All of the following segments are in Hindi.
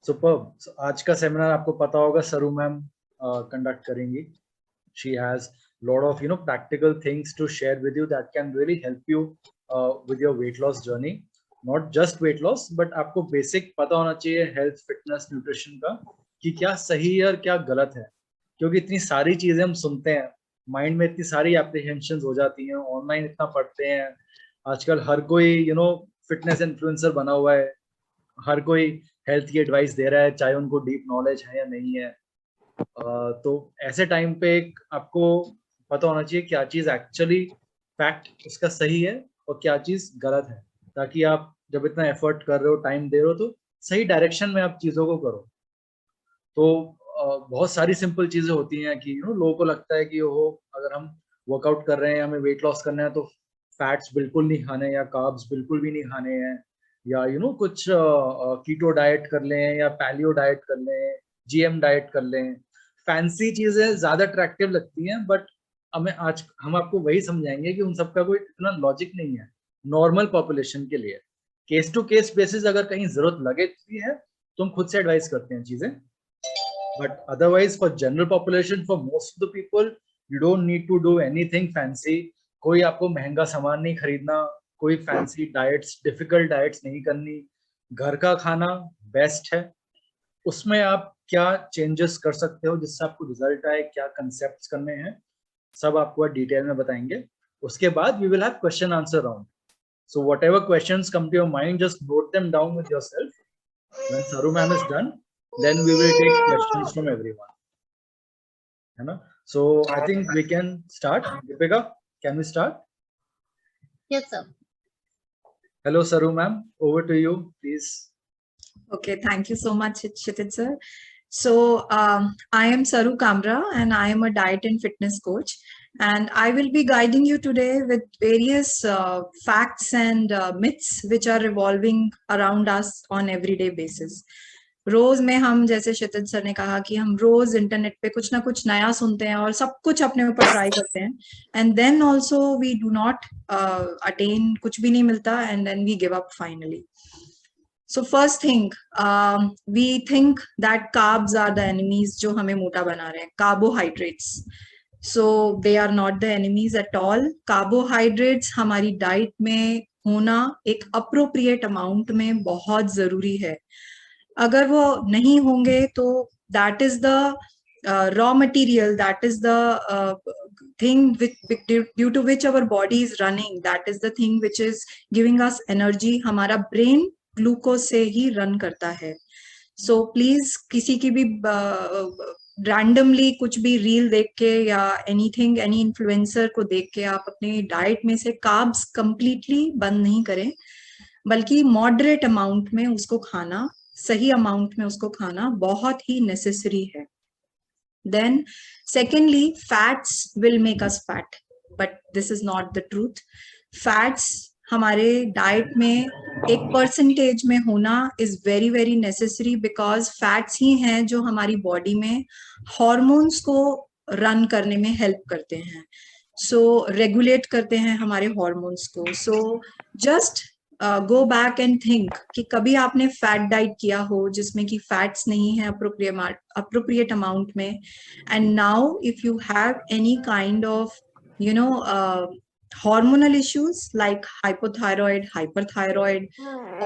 सुपर्ब। आज का सेमिनार आपको पता होगा सरू मैम कंडक्ट करेंगी. She has lot of practical things to share with you that can really help you with your weight loss journey. Not just weight loss, but आपको बेसिक पता होना चाहिए हेल्थ, फिटनेस, न्यूट्रिशन का कि क्या सही है और क्या गलत है. क्योंकि इतनी सारी चीजें हम सुनते हैं, माइंड में इतनी सारी एप्रीहेंशंस हो जाती हैं, ऑनलाइन इतना पढ़ते हैं. आजकल हर कोई फिटनेस इन्फ्लुएंसर बना हुआ है, हर कोई हेल्थ की एडवाइस दे रहा है, चाहे उनको डीप नॉलेज है या नहीं है. तो ऐसे टाइम पे एक आपको पता होना चाहिए क्या चीज एक्चुअली फैक्ट उसका सही है और क्या चीज गलत है, ताकि आप जब इतना एफर्ट कर रहे हो, टाइम दे रहे हो, तो सही डायरेक्शन में आप चीजों को करो. तो बहुत सारी सिंपल चीजें होती हैं कि लोगों को लगता है कि ओहो, अगर हम वर्कआउट कर रहे हैं, हमें वेट लॉस करना है, तो फैट्स बिल्कुल नहीं खाने या कार्ब्स बिल्कुल भी नहीं खाने हैं, या कुछ कीटो डाइट कर लें या पैलियो डाइट कर लें, जीएम डाइट कर लें. फैंसी चीजें ज्यादा अट्रैक्टिव लगती हैं, बट हम आपको वही समझाएंगे कि उन सबका कोई इतना लॉजिक नहीं है नॉर्मल पॉपुलेशन के लिए. केस टू केस बेसिस अगर कहीं जरूरत लगे है तो हम खुद से एडवाइस करते हैं चीजें, but otherwise for general population, for most of the people, you don't need to do anything fancy. कोई आपको महंगा सामान नहीं खरीदना, कोई फैंसी डाइट्स, डिफिकल्ट डाइट्स नहीं करनी. घर का खाना बेस्ट है. उसमें आप क्या चेंजेस कर सकते हो जिससे आपको रिजल्ट आए, क्या कंसेप्ट्स करने हैं, सब आपको डिटेल में बताएंगे. उसके बाद we will have question answer round. So whatever questions come to your mind, just note them down with yourself. When Saru ma'am is done, then we will take questions from everyone, है ना? So I think we can start. Deepika, can we start? Yes, sir. Hello Saru ma'am, over to you please. Okay, thank you so much, Kshitij sir. So I am Saru Kamra and I am a diet and fitness coach, and I will be guiding you today with various facts and myths which are revolving around us on everyday basis. रोज में हम, जैसे क्षितिज सर ने कहा कि हम रोज इंटरनेट पे कुछ ना कुछ नया सुनते हैं और सब कुछ अपने ऊपर ट्राई करते हैं, and then also we do not attain, कुछ भी नहीं मिलता, and then we give up finally. So first thing, we think that carbs are the enemies जो हमें मोटा बना रहे हैं, carbohydrates. So they are not the enemies at all. Carbohydrates हमारी डाइट में होना एक appropriate amount में बहुत जरूरी है. अगर वो नहीं होंगे तो that is the raw material, that is the thing due to which our body is running, that is the thing which is giving us energy. हमारा brain ग्लूकोज से ही रन करता है. सो प्लीज किसी की भी रैंडमली कुछ भी रील देख के या एनीथिंग, एनी इन्फ्लुएंसर को देख के आप अपनी डाइट में से कार्ब्स कंप्लीटली बंद नहीं करें, बल्कि मॉडरेट अमाउंट में उसको खाना, सही अमाउंट में उसको खाना बहुत ही नेसेसरी है. Then secondly, fats will make us fat, but this is not the truth. Fats हमारे डाइट में एक परसेंटेज में होना is very very necessary, because fats ही हैं जो हमारी बॉडी में हॉर्मोन्स को रन करने में हेल्प करते हैं, सो रेगुलेट करते हैं हमारे हॉर्मोन्स को. So just go back and think कि कभी आपने फैट डाइट किया हो जिसमें कि फैट्स नहीं है अप्रोप्रिएट अमाउंट में, and now if you have any kind of hormonal issues like hypothyroid, hyperthyroid,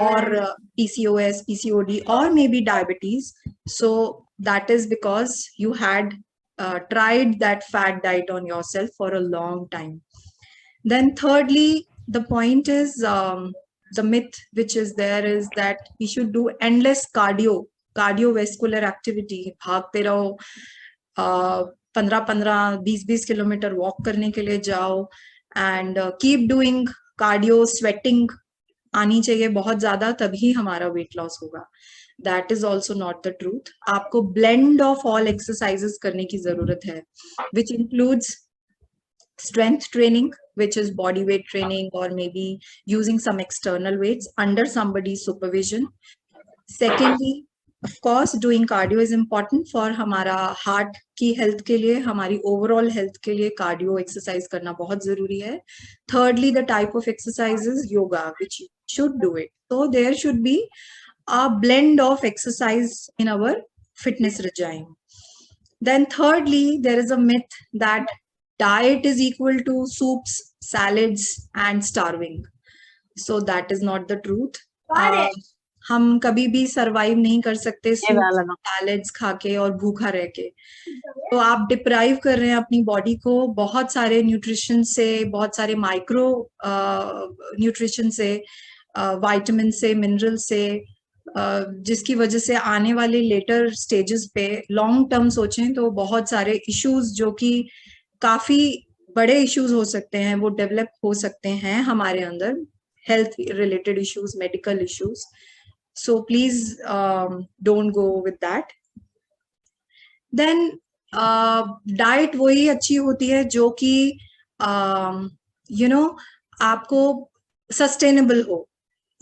or PCOS, PCOD, or maybe diabetes, so that is because you had tried that fat diet on yourself for a long time. Then thirdly, the point is, the myth which is there is that we should do endless cardiovascular activity. भागते रहो, 15-15, 20-20 किलोमीटर वॉक करने के लिए जाओ, and keep doing cardio. Sweating आनी चाहिए बहुत ज्यादा, तभी हमारा वेट लॉस होगा. That is also not the truth. आपको ब्लेंड ऑफ ऑल एक्सरसाइजेस करने की जरूरत है, which includes strength training, which is body weight training, or maybe using some external weights under somebody's supervision. Secondly, of course, doing cardio is important for हमारा हार्ट की हेल्थ के लिए, हमारी ओवरऑल हेल्थ के लिए कार्डियो एक्सरसाइज करना बहुत जरूरी है. Thirdly, the type of exercises, yoga, which you should do it. So there should be a blend of exercise in our fitness regime. Then thirdly, there is a myth that diet is equal to soups, salads, and starving. So that is not the truth. हम कभी भी सरवाइव नहीं कर सकते सैलेड्स खा के और भूखा रह के. तो आप डिप्राइव कर रहे हैं अपनी बॉडी को बहुत सारे न्यूट्रिशन से, बहुत सारे माइक्रो न्यूट्रिशन से, विटामिन से, मिनरल से, जिसकी वजह से आने वाले लेटर स्टेजेस पे लॉन्ग टर्म सोचें तो बहुत सारे इश्यूज जो कि काफी बड़े इश्यूज हो सकते हैं वो डेवलप हो सकते हैं हमारे अंदर, health related issues, medical issues. So please don't go with that. Then diet वही अच्छी होती है जो कि आपको सस्टेनेबल हो.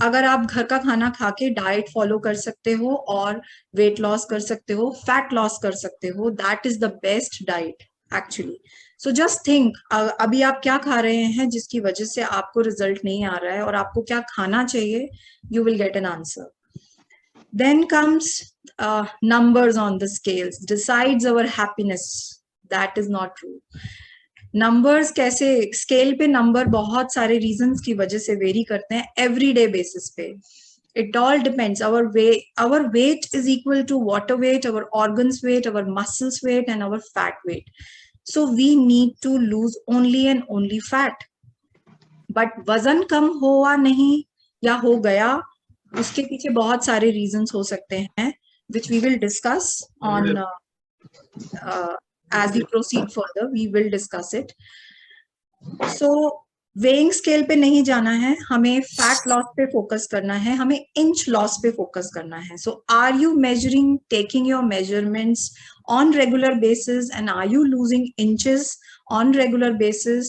अगर आप घर का खाना खा के डाइट फॉलो कर सकते हो और वेट लॉस कर सकते हो, फैट लॉस कर सकते हो, that is the best diet actually. So just think, अभी आप क्या खा रहे हैं जिसकी वजह से आपको रिजल्ट नहीं आ रहा है, और आपको क्या खाना चाहिए, you will get an answer. Then comes numbers on the scales decides our happiness. That is not true. Numbers कैसे, स्केल पे नंबर बहुत सारे रीजंस की वजह से वेरी करते हैं एवरीडे बेसिस पे. It all depends. Our weight is equal to water weight, our organs weight, our muscles weight, and our fat weight. So we need to lose only and only fat. But वजन कम हुआ नहीं या हो गया, उसके पीछे बहुत सारे रीजंस हो सकते हैं, which we will discuss on as we proceed further. We will discuss it. So weighing scale पे नहीं जाना है, हमें फैट लॉस पे फोकस करना है, हमें इंच लॉस पे फोकस करना है. So are you measuring, taking your measurements on regular basis, and are you losing inches on regular basis,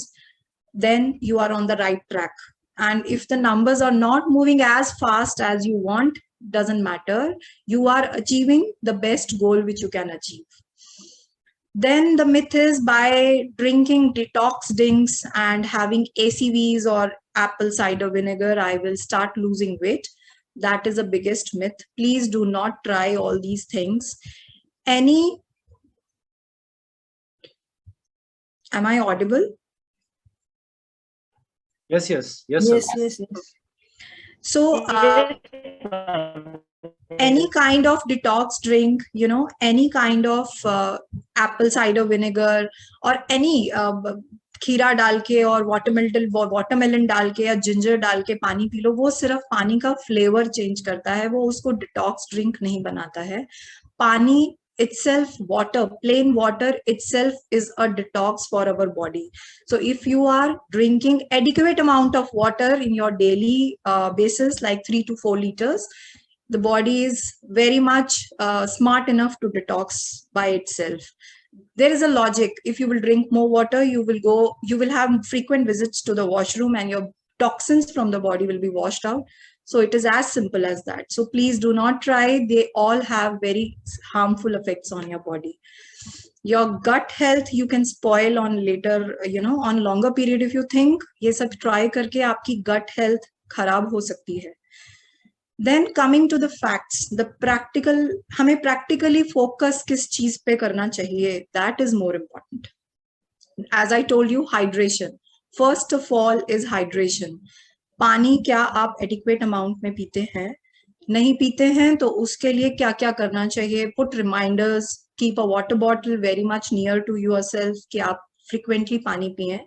then you are on the right track. And if the numbers are not moving as fast as you want, doesn't matter, you are achieving the best goal which you can achieve. Then the myth is by drinking detox drinks and having ACVs or apple cider vinegar, I will start losing weight. That is the biggest myth. Please do not try all these things. Am I audible? Yes. So any kind of detox drink, any kind of apple cider vinegar or any खीरा डाल के और वाटरमेलन डाल के या जिंजर डाल के पानी पी लो, वो सिर्फ पानी का फ्लेवर चेंज करता है, वो उसको डिटॉक्स ड्रिंक नहीं बनाता है. पानी itself, plain water itself is a detox for our body. So if you are drinking adequate amount of water in your daily basis, like 3 to 4 liters, the body is very much smart enough to detox by itself. There is a logic. If you will drink more water, you will have frequent visits to the washroom and your toxins from the body will be washed out. So it is as simple as that. So please do not try. They all have very harmful effects on your body. Your gut health you can spoil on later, on longer period if you think. ये सब try करके आपकी gut health खराब हो सकती है. Then coming to the facts, the practical, हमें practically focus किस चीज पे करना चाहिए, that is more important. As I told you, hydration. First of all is hydration. पानी क्या आप एडिक्वेट अमाउंट में पीते हैं? नहीं पीते हैं तो उसके लिए क्या क्या करना चाहिए? Put reminders, keep a water bottle very much near to yourself कि आप फ्रिक्वेंटली पानी पिए.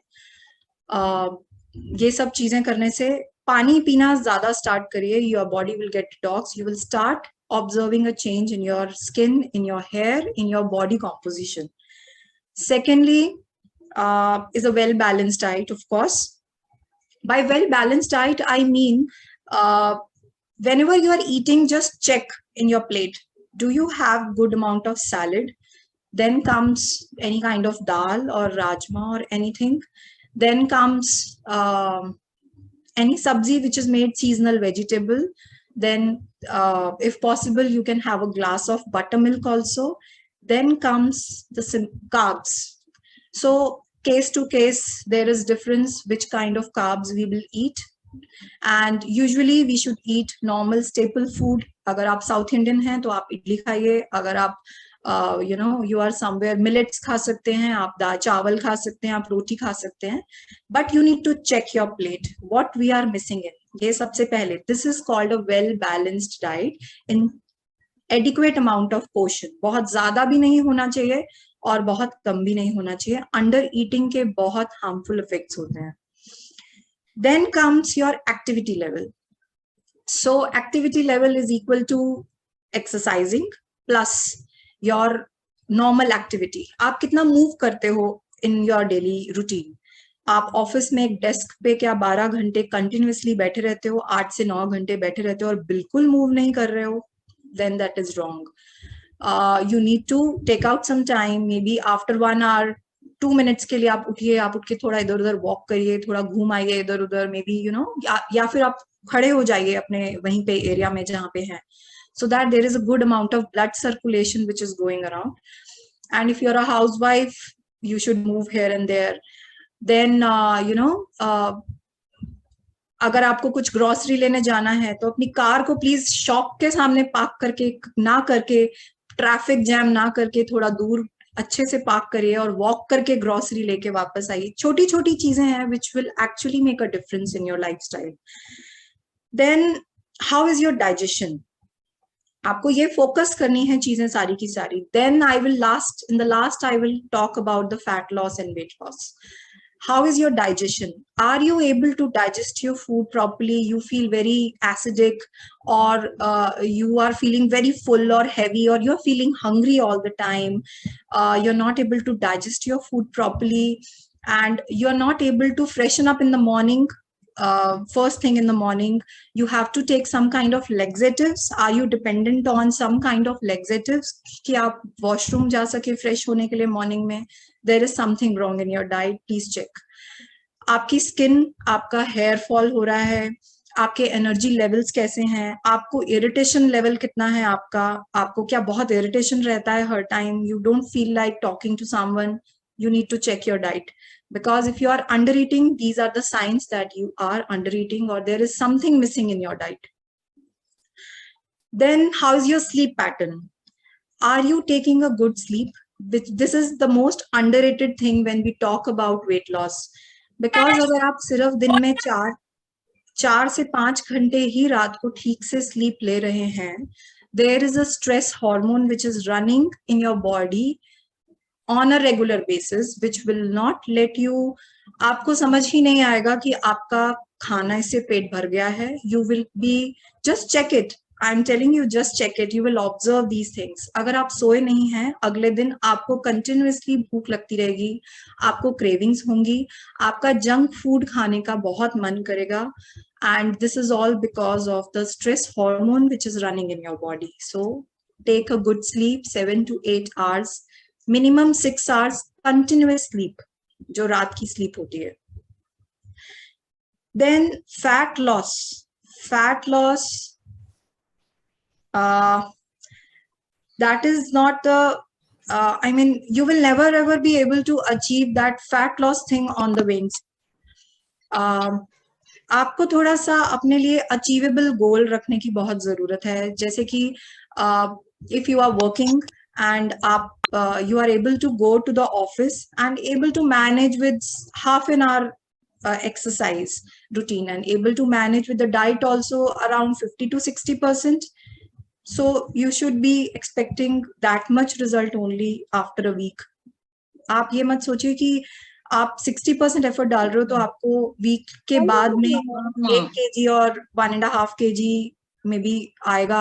ये सब चीजें करने से पानी पीना ज्यादा स्टार्ट करिए, your body will get detox. You will start observing a change in your skin, in your hair, in your body composition. Secondly is a well balanced diet, of course. By well balanced diet, I mean whenever you are eating, just check in your plate, do you have good amount of salad? Then comes any kind of dal or rajma or anything. Then comes any sabzi which is made seasonal vegetable. Then if possible you can have a glass of buttermilk also. Then comes the carbs. So case to case there is difference which kind of carbs we will eat, and usually we should eat normal staple food अगर आप साउथ इंडियन हैं तो आप इडली खाइए, अगर आप यू आर समवेयर मिलेट्स खा सकते हैं, आप दाल चावल खा सकते हैं, आप रोटी खा सकते हैं, but you need to check your plate what we are missing in. ये सबसे पहले, this is called a well balanced diet in adequate amount of portion. बहुत ज्यादा भी नहीं होना चाहिए और बहुत कम भी नहीं होना चाहिए, अंडर ईटिंग के बहुत हार्मफुल इफेक्ट्स होते हैं। Then comes your activity level. So activity level is equal to exercising plus your normal activity. आप कितना मूव करते हो in your daily routine? आप ऑफिस में एक डेस्क पे क्या 12 घंटे कंटिन्यूसली बैठे रहते हो, 8 से 9 घंटे बैठे रहते हो और बिल्कुल मूव नहीं कर रहे हो, then that is wrong. You need to take out some time, maybe after 1 hour 2 minutes के लिए आप उठिए, आप उठ के थोड़ा इधर उधर वॉक करिए, थोड़ा घूम आइए इधर उधर, मे बी या फिर आप खड़े हो जाइए अपने वहीं पे एरिया में जहाँ पे है, so that there is a good amount of blood circulation which is going around. And if you're a housewife, you should move here and there. Then अगर आपको कुछ ग्रोसरी लेने जाना है तो अपनी कार को प्लीज शॉप के सामने पार्क करके ना करके, ट्रैफिक जैम ना करके, थोड़ा दूर अच्छे से पार्क करिए और वॉक करके ग्रोसरी लेके वापस आइए। छोटी छोटी चीजें हैं which will actually make a difference in your lifestyle. Then how is your digestion? आपको ये फोकस करनी है चीजें सारी की सारी। Then I will in the last I will talk about the fat loss and weight loss. How is your digestion? Are you able to digest your food properly? You feel very acidic, or you are feeling very full or heavy, or you're feeling hungry all the time. You're not able to digest your food properly, and you're not able to freshen up in the morning. First thing in the morning, you have to take some kind of laxatives. Are you dependent on some kind of laxatives कि आप washroom जा सके fresh होने के लिए morning में? There is something wrong in your diet. Please check. आपकी स्किन, आपका हेयर फॉल हो रहा है, आपके एनर्जी लेवल्स कैसे हैं, आपको इरिटेशन लेवल कितना है आपको क्या बहुत इरिटेशन रहता है हर time, you don't feel like talking to someone, you need to check your diet. Because if you are under eating, these are the signs that you are under eating or there is something missing in your diet. Then how is your sleep pattern? Are you taking a good sleep? This is the most underrated thing when we talk about weight loss. Because अगर आप सिर्फ दिन में 4 से 5 घंटे ही रात को ठीक से sleep ले रहे हैं, there is a stress hormone which is running in your body on a regular basis, which will not let you, आपको समझ ही नहीं आएगा कि आपका खाना इससे पेट भर गया है. You will be, just check it. I'm telling you, just check it. You will observe these things. अगर आप सोए नहीं हैं, अगले दिन आपको continuously भूख लगती रहेगी, आपको cravings होंगी, आपका junk food खाने का बहुत मन करेगा, and this is all because of the stress hormone which is running in your body. So take a good sleep, 7 to 8 hours, minimum 6 hours continuous sleep, जो रात की sleep होती है. Then fat loss. That is not the, I mean, you will never ever be able to achieve that fat loss thing on the wings. आपको थोड़ा सा अपने लिए अचीवेबल गोल रखने की बहुत जरूरत है. जैसे कि if you are working and you are able to go to the office and able to manage with half an hour exercise routine and able to manage with the diet also around 50 to 60%. So you should be expecting that much result only after a week. आप ये मत सोचिए कि आप 60% एफर्ट डाल रहे हो तो आपको वीक के बाद में 1 kg और 1.5 kg में भी आएगा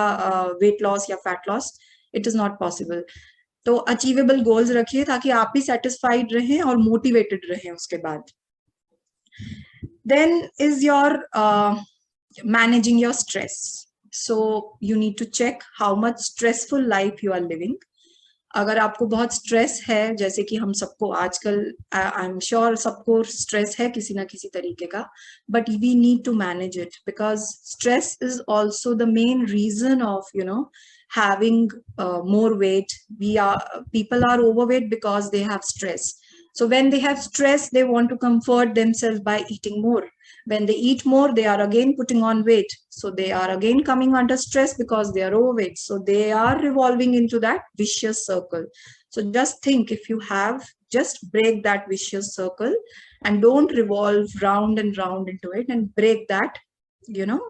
वेट लॉस या fat loss. It is not possible. तो अचीवेबल गोल्स रखिए ताकि आप भी सेटिस्फाइड रहें और मोटिवेटेड रहें उसके बाद. Then is your managing your stress. So you need to check how much stressful life you are living. अगर आपको बहुत स्ट्रेस है, जैसे कि हम सबको आजकल, आई एम श्योर सबको स्ट्रेस है किसी ना किसी तरीके का, but we need to manage it because stress is also the main reason of having more weight. People are overweight because they have stress. So when they have stress, they want to comfort themselves by eating more. When they eat more, they are again putting on weight. So they are again coming under stress because they are overweight. So they are revolving into that vicious circle. So just think, if you have, just break that vicious circle and don't revolve round and round into it, and break that,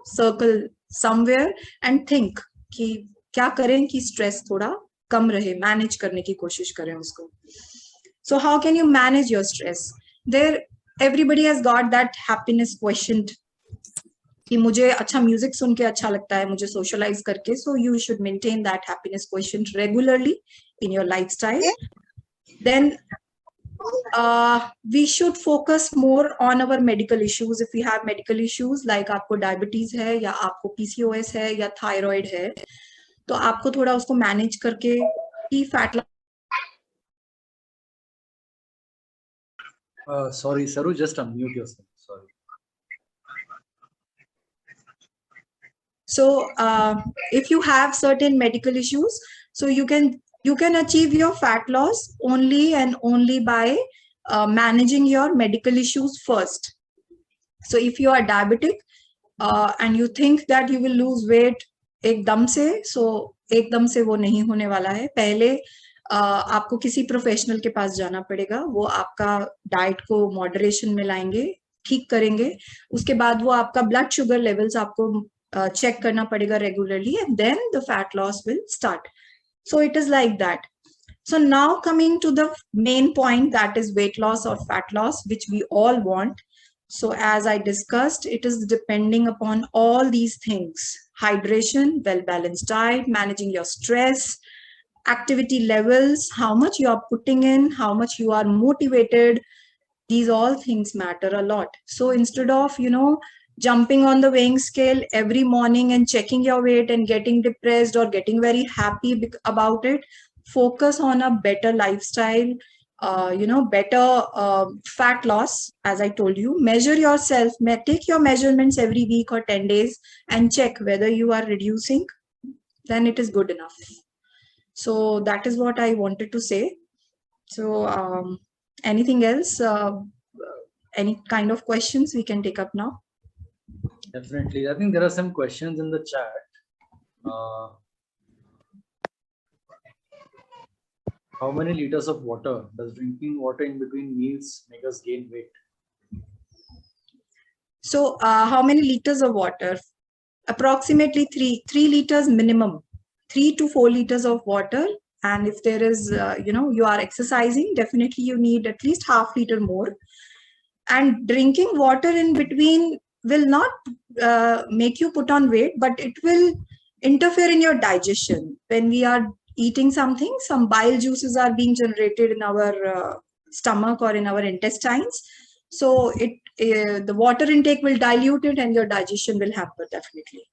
circle somewhere, and think कि क्या करें कि stress थोड़ा कम रहे, manage करने की कोशिश करें उसको. So how can you manage your stress? There, everybody has got that happiness quotient कि मुझे अच्छा म्यूजिक सुन के अच्छा लगता है, मुझे सोशलाइज करके. So you should maintain that happiness quotient regularly in your lifestyle. Then we should focus more on our medical issues. If we have medical issues like आपको डायबिटीज है, या आपको PCOS है, या थायराइड है, तो आपको थोड़ा उसको मैनेज करके ही fat. Sorry, Saru, just unmute yourself. Sorry. So if you have certain medical issues, so you can achieve your fat loss only and only by managing your medical issues first. So if you are diabetic and you think that you will lose weight एकदम से, so एकदम से वो नहीं होने वाला है. पहले आपको किसी प्रोफेशनल के पास जाना पड़ेगा. वो आपका डाइट को मॉडरेशन में लाएंगे, ठीक करेंगे. उसके बाद वो आपका ब्लड शुगर लेवल्स आपको check करना पड़ेगा regularly, and then the fat loss will start. So it is like that. So now coming to the main point, that is weight loss or fat loss, which we all want. So as I discussed, it is depending upon all these things: hydration, well-balanced diet, managing your stress, activity levels, how much you are putting in, how much you are motivated. These all things matter a lot. So instead of, jumping on the weighing scale every morning and checking your weight and getting depressed or getting very happy about it, focus on a better lifestyle, better fat loss. As I told you, measure yourself, take your measurements every week or 10 days and check whether you are reducing, then it is good enough. So that is what I wanted to say. So anything else, any kind of questions we can take up now? Definitely. I think there are some questions in the chat. How many liters of water does drinking water in between meals make us gain weight? So how many liters of water? Approximately 3 liters minimum, 3 to 4 liters of water. And if there is, you are exercising, definitely you need at least half liter more. And drinking water in between will not make you put on weight, but it will interfere in your digestion. When we are eating something, some bile juices are being generated in our stomach or in our intestines. So the water intake will dilute it and your digestion will hamper, definitely.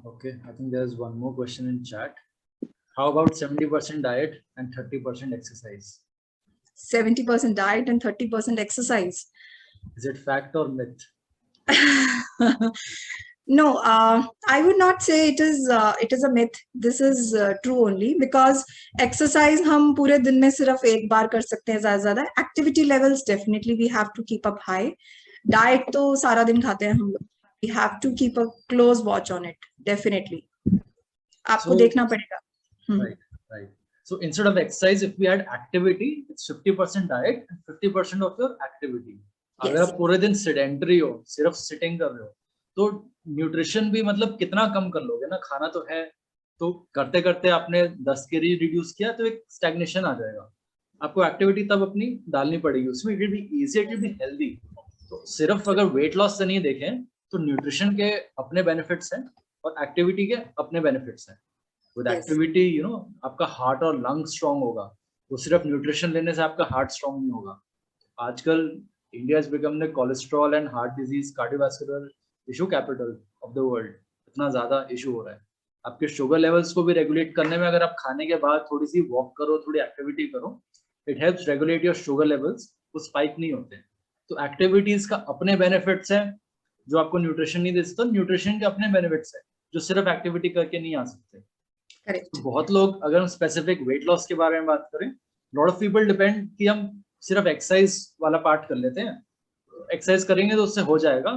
Okay, I think there's one more question in chat. How about 70% diet and 30% exercise? 70% diet and 30% exercise. Is it fact or myth? No, I would not say it is a myth. This is true only because exercise हम पूरे दिन में सिर्फ एक बार कर सकते हैं ज़्यादा. Activity levels definitely we have to keep up high. Diet तो सारा दिन खाते हैं हम लोग. We have to keep a close watch on it. Definitely. आपको देखना पड़ेगा. Right. So instead of exercise, if we had activity, it's 50% diet and 50% of your activity. Yes. अगर आप पूरे दिन sedentary हो, सिर्फ sitting कर रहे हो, तो न्यूट्रिशन भी मतलब कितना कम कर लोगे ना. खाना तो है, तो करते करते आपने 10 kg रिड्यूस किया तो एक स्टैग्नेशन आ जाएगा. आपको एक्टिविटी तब अपनी डालनी पड़ेगी उसमें. It will be easy, it will be healthy. तो सिर्फ अगर वेट लॉस से नहीं देखें तो न्यूट्रिशन के अपने बेनिफिट्स हैं और एक्टिविटी के अपने बेनिफिट्स हैं. विद एक्टिविटी आपका हार्ट और लंग स्ट्रांग होगा. तो सिर्फ न्यूट्रिशन लेने से आपका हार्ट स्ट्रांग नहीं होगा. आजकल India is become the cholesterol and heart disease cardiovascular issue capital of the world. इतना ज्यादा इशू हो रहा है. आपके शुगर लेवल्स को भी रेगुलेट करने में अगर आप खाने के बाद थोड़ी सी वॉक करो, थोड़ी एक्टिविटी करो, it helps regulate your sugar levels. वो स्पाइक नहीं होते. तो एक्टिविटीज का अपने बेनिफिट्स हैं जो आपको न्यूट्रिशन नहीं दे सकता. न्यूट्रिशन के अपने बेनिफिट्स हैं जो सिर्फ एक्टिविटी करके नहीं आ सकते. तो बहुत लोग, अगर हम स्पेसिफिक वेट लॉस के बारे में बात करें, लॉट ऑफ पीपल डिपेंड कि हम सिर्फ एक्सरसाइज वाला पार्ट कर लेते हैं, एक्सरसाइज करेंगे तो उससे हो जाएगा,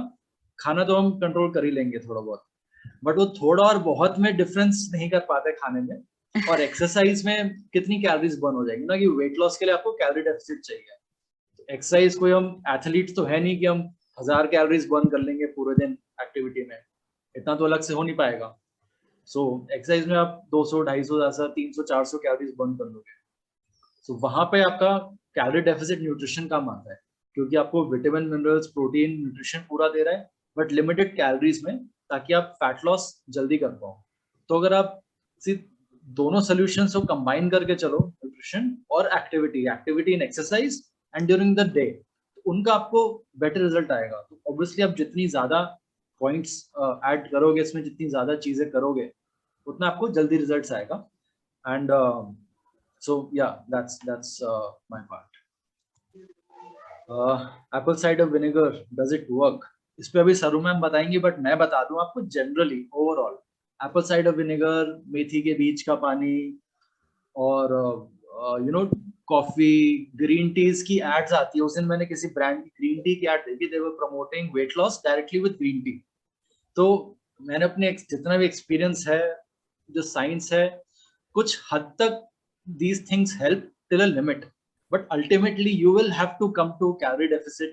खाना तो हम कंट्रोल कर ही लेंगे थोड़ा बहुत, बट वो थोड़ा और बहुत में डिफरेंस नहीं कर पाते खाने में, और एक्सरसाइज में कितनी कैलोरीज बर्न हो जाएंगी ना, कि वेट लॉस के लिए आपको कैलोरी डेफिसिट चाहिए। एक्सरसाइज कोई हम एथलीट तो है नहीं कि हम 1000 कैलोरीज बर्न कर लेंगे पूरे दिन एक्टिविटी में, इतना तो अलग से हो नहीं पाएगा। सो एक्सरसाइज में आप 200, 250, 300, 400 कैलोरीज बर्न कर लोगे। सो वहां पे आपका कैलोरी डेफिसिट न्यूट्रिशन काम आता है, क्योंकि आपको विटामिन, मिनरल्स, प्रोटीन, न्यूट्रिशन पूरा दे रहा है, बट लिमिटेड कैलोरीज में, ताकि आप फैट लॉस जल्दी कर पाओ। तो अगर आप सिर्फ दोनों सोल्यूशंस को कंबाइन करके चलो, न्यूट्रिशन और activity, activity in exercise and during the day, उनका आपको बेटर रिजल्ट आएगा। तो ऑब्वियसली आप जितनी ज्यादा पॉइंट्स ऐड करोगे इसमें, जितनी ज्यादा चीजें करोगे, उतना आपको जल्दी रिजल्ट्स आएगा। And so yeah, that's my part. Apple cider vinegar, does it work? इस पे अभी सरू मैम बताएंगी, बट मैं बता दूं आपको generally overall apple cider vinegar, मेथी के बीज का पानी, और you know coffee, green teas की एड्स आती है। उस दिन मैंने किसी ब्रांड की ग्रीन टी की एड देखी, they were promoting weight loss directly with green tea. तो मैंने अपने जितना भी एक्सपीरियंस है, जो साइंस है, कुछ हद तक these things help till a limit, but ultimately you will have to come to calorie deficit,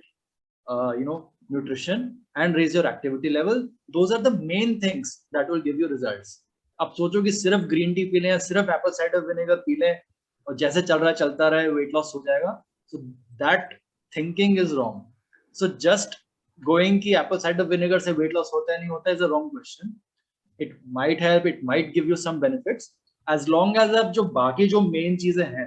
nutrition, and raise your activity level. Those are the main things that will give you results. अब सोचो कि सिर्फ ग्रीन टी पी लें या सिर्फ एप्पल साइडर विनेगर पी लें और जैसे चल रहा चलता रहे, वेट लॉस हो जाएगा, so that thinking is wrong. So just going कि एप्पल साइडर विनेगर से वेट लॉस होता है नहीं होता है is a wrong question. It might help, it might give you some benefits, as long as आप जो बाकी जो मेन चीजें हैं,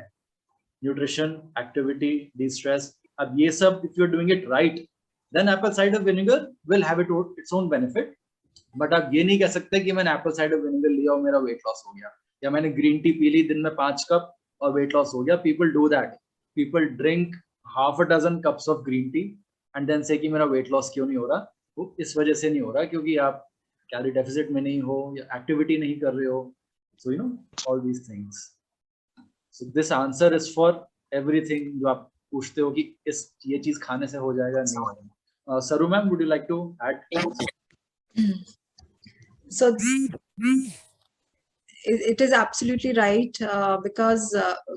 न्यूट्रिशन, एक्टिविटी, डिस्ट्रेस, अब ये सब if you're doing it right, then apple cider vinegar will have its own benefit. But आप ये नहीं कह सकते कि मैंने एप्पल साइडर विनेगर लिया और मेरा वेट लॉस हो गया, या मैंने ग्रीन टी पी ली दिन में 5 कप और वेट लॉस हो गया। People do that, people drink half a dozen cups of green tea and then say कि मेरा वेट लॉस क्यों नहीं हो रहा। वो इस वजह से नहीं हो रहा क्योंकि आप कैलोरी डेफिसिट में नहीं हो या एक्टिविटी नहीं कर रहे हो। So you know all these things. So this answer is for everything जो आप पूछते हो कि ये चीज खाने से हो जाएगा नहीं होगा। सरू ma'am, would you like to add? So it is absolutely right, because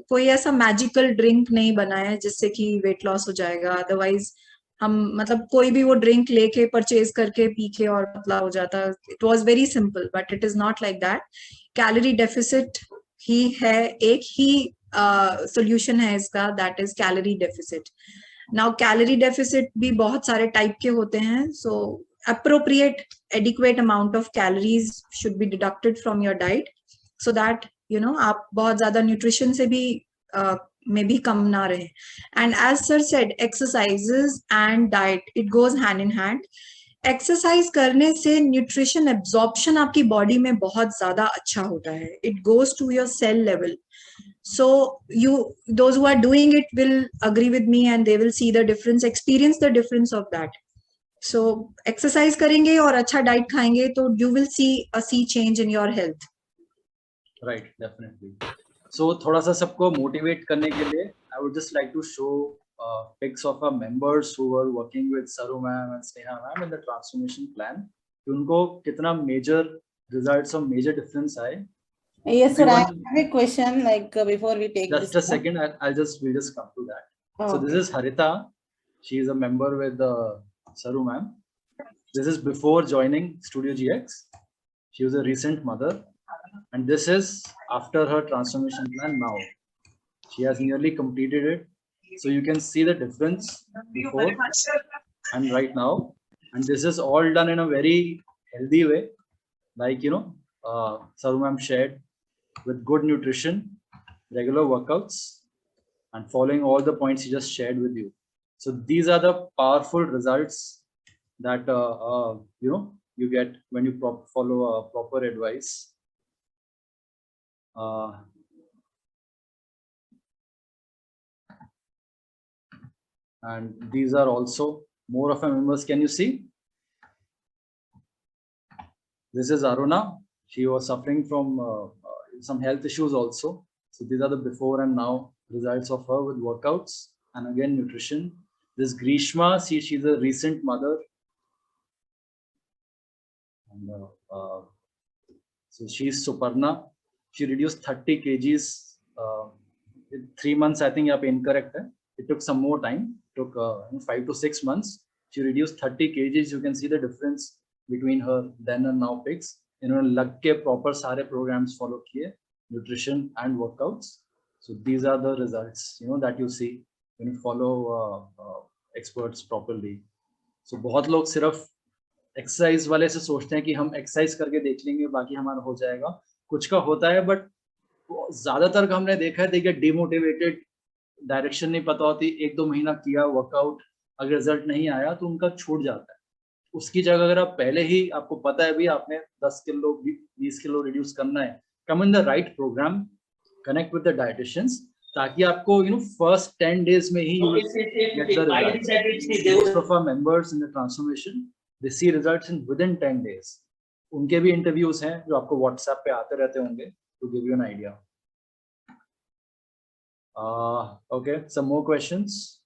कोई ऐसा मैजिकल ड्रिंक नहीं बना है जिससे कि वेट लॉस हो जाएगा। अदरवाइज हम मतलब कोई भी वो ड्रिंक लेके परचेज करके पी के और पतला हो जाता। It was very simple, but it is not like that. Calorie deficit ही है, एक ही सॉल्यूशन है इसका, that is calorie deficit. Now calorie deficit भी बहुत सारे टाइप के होते हैं। सो appropriate adequate amount of calories should be deducted from your diet, so that you know आप बहुत ज्यादा न्यूट्रिशन से भी में भी कम ना रहे। And as sir said, exercises and diet, it goes hand in hand. Exercise करने से न्यूट्रिशन एब्जॉर्प्शन आपकी बॉडी में बहुत ज्यादा अच्छा होता है। It goes to your cell level. So those who are doing it will agree with me and they will see the difference, experience the difference of that. So exercise करेंगे और अच्छा डाइट खाएंगे तो you will see a sea change in your health. Right, definitely. So थोड़ा सा सबको मोटिवेट करने के लिए I would just like to show pics of our members who were working with Saru ma'am and Sneha ma'am in the transformation plan. कि उनको कितना major results और major difference आए। Yes, sir. I have a question. Like before we take just a second, we'll just come to that. Oh, so this is Harita. She is a member with Saru ma'am. This is before joining Studio GX. She was a recent mother, and this is after her transformation plan now. She has nearly completed it, so you can see the difference before and right now. And this is all done in a very healthy way, like Saru ma'am shared, with good nutrition, regular workouts, and following all the points he just shared with you. So these are the powerful results that you get when you follow proper advice. And these are also more of our members. Can you see? This is Aruna. She was suffering from some health issues also. So these are the before and now results of her with workouts and again nutrition. This Grishma, she's a recent mother, and so she's Suparna. She reduced 30 kgs in 3 months. I think you're incorrect. It took some more time. It took 5 to 6 months. She reduced 30 kgs. You can see the difference between her then and now pics. इन्होंने लग के proper सारे programs follow किए, nutrition and workouts. So these are the results, you know, that you see when you follow experts properly. So बहुत लोग सिर्फ एक्सरसाइज वाले से सोचते हैं कि हम एक्सरसाइज करके देख लेंगे बाकी हमारा हो जाएगा. कुछ का होता है, बट ज्यादातर का हमने देखा है they get demotivated, डायरेक्शन नहीं पता होती. 1-2 महीना किया वर्कआउट, अगर रिजल्ट नहीं आया तो उनका छूट जाता है. उसकी जगह अगर आप पहले ही आपको पता है भी आपने 10 किलो 20 किलो रिड्यूस करना है, come in the right programme, connect with the dietitians, ताकि आपको फर्स्ट 10 days में ही most of our members in the transformation they see results in within 10 days. उनके भी इंटरव्यूज हैं जो आपको व्हाट्सएप पे आते रहते होंगे to give you an idea. Okay, some more questions.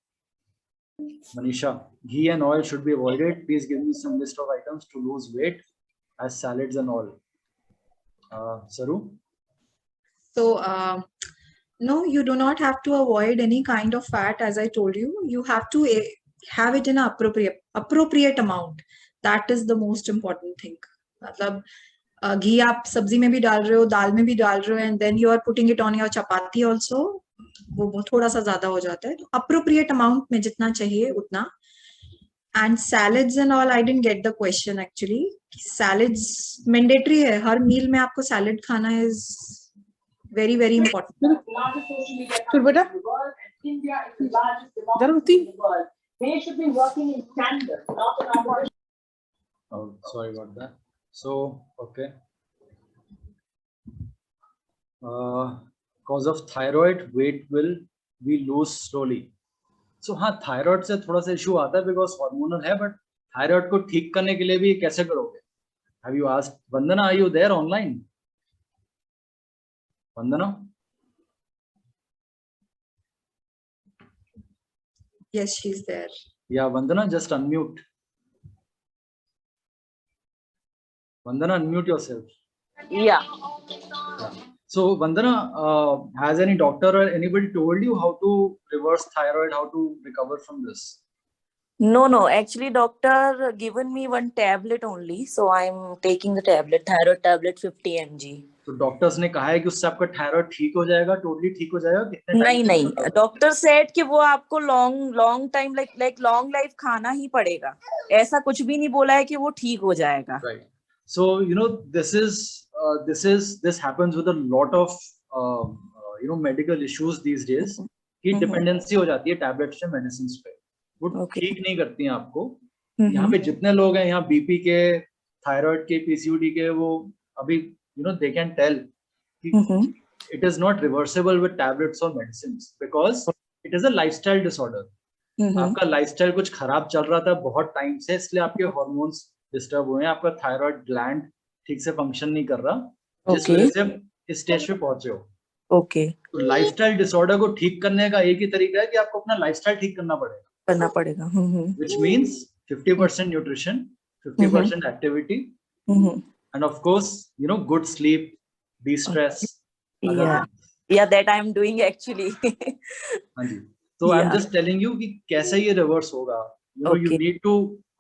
Manisha, ghee and oil should be avoided. Please give me some list of items to lose weight as salads and all. Saru? So, no, you do not have to avoid any kind of fat. As I told you, you have to have it in an appropriate amount. That is the most important thing. मतलब घी आप सब्जी में भी डाल रहे हो, दाल में भी डाल रहे हो, and then you are putting it on your chapati also. वो थोड़ा सा ज्यादा हो जाता है. तो appropriate amount में जितना चाहिए उतना. And salads and all, I didn't get the question actually. Salads mandatory है, हर meal में आपको salad खाना is very very important. फिर बेटा They should be working in tandem, not in opposition. Oh, sorry about that. So, okay. Cause of thyroid, weight will be lose slowly. So हाँ, थायराइड से थोड़ा सा इशू आता है बिकॉज हार्मोनल है, बट थायराइड को ठीक करने के लिए भी कैसे करोगे? Have you asked Vandana? Are you there online? Vandana? Yes, she's there. Yeah, Vandana, just unmute. Vandana, unmute yourself. Yeah. So Vandana, has any doctor or anybody told you how to reverse thyroid, how to recover from this? No. Actually, doctor given me one tablet only, so I'm taking the tablet, thyroid tablet 50 mg. तो डॉक्टर्स ने कहा है कि उससे आपका थायराइड ठीक हो जाएगा, टोटली ठीक हो जाएगा? कितने नहीं, डॉक्टर सेड कि वो आपको long time like long life खाना ही पड़ेगा. ऐसा कुछ भी नहीं बोला है कि वो ठीक हो जाएगा. Right. So this happens with a lot of medical issues these days. कि डिपेंडेंसी हो जाती है टैबलेट से मेडिसिन पे, वो ठीक नहीं करती हैं आपको. यहाँ पे जितने लोग हैं यहाँ बीपी के, थायराइड के, पीसीओडी के, वो अभी they can tell it is not reversible with tablets or medicines because it is a lifestyle disorder. आपका लाइफस्टाइल कुछ खराब चल रहा था बहुत टाइम से, इसलिए आपके हार्मोन्स डिस्टर्ब हुए हैं, आपका थायराइड ग्लैंड ठीक से फंक्शन नहीं कर रहा, जिस वजह से इस स्टेज पे पहुंचे हो. ओके. तो लाइफस्टाइल डिसऑर्डर को ठीक करने का एक ही तरीका है कि आपको अपना लाइफस्टाइल ठीक करना पड़ेगा. Which means 50% nutrition, 50% activity, and of course good sleep, de-stress. Yeah, that I am doing actually. हाँ जी. So I'm just telling you कि कैसे ये रिवर्स होगा. You need to,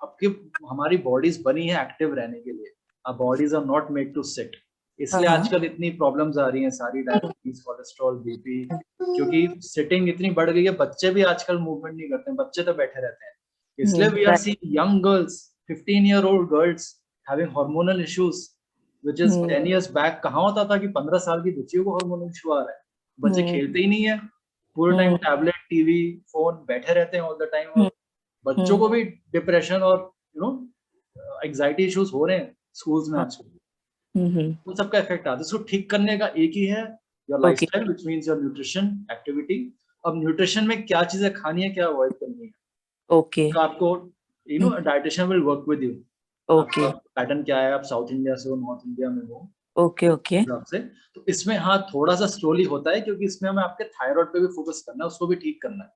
आपकी हमारी बॉडीज बनी है एक्टिव रहने के लिए. Our bodies are not made to sit. इसलिए आजकल इतनी प्रॉब्लम्स आ रही हैं सारी, डायबिटीज, कोलेस्ट्रॉल, बीपी, क्योंकि सिटिंग इतनी बढ़ गई है. बच्चे भी आजकल मूवमेंट नहीं करते हैं, बच्चे तो बैठे रहते हैं. इसलिए we are seeing young girls, 15-year-old girls having hormonal issues, which is 10 years back कहाँ होता था कि 15 साल की बच्चियों को हार्मोनल इशू आ रहा है. बच्चे खेलते ही नहीं है, पूरे टाइम टैबलेट, टीवी, फोन बैठे रहते हैं ऑल द टाइम. और बच्चों को भी डिप्रेशन और एंजाइटी इश्यूज हो रहे हैं स्कूल्स में आजकल. उन सबका इफेक्ट आता है. इसको ठीक करने का एक ही है, your lifestyle, which means your nutrition, activity. अब न्यूट्रिशन में क्या चीजें खानी है, क्या अवॉइड करनी है, ओके, तो आपको dietitian will work with you. Okay. Pattern क्या है, आप साउथ इंडिया से हो, नॉर्थ इंडिया में हो, ओके. हिसाब से. तो इसमें हाँ थोड़ा सा स्लोली होता है, क्योंकि इसमें हमें आपके थायराइड पे भी फोकस करना है, उसको भी ठीक करना है.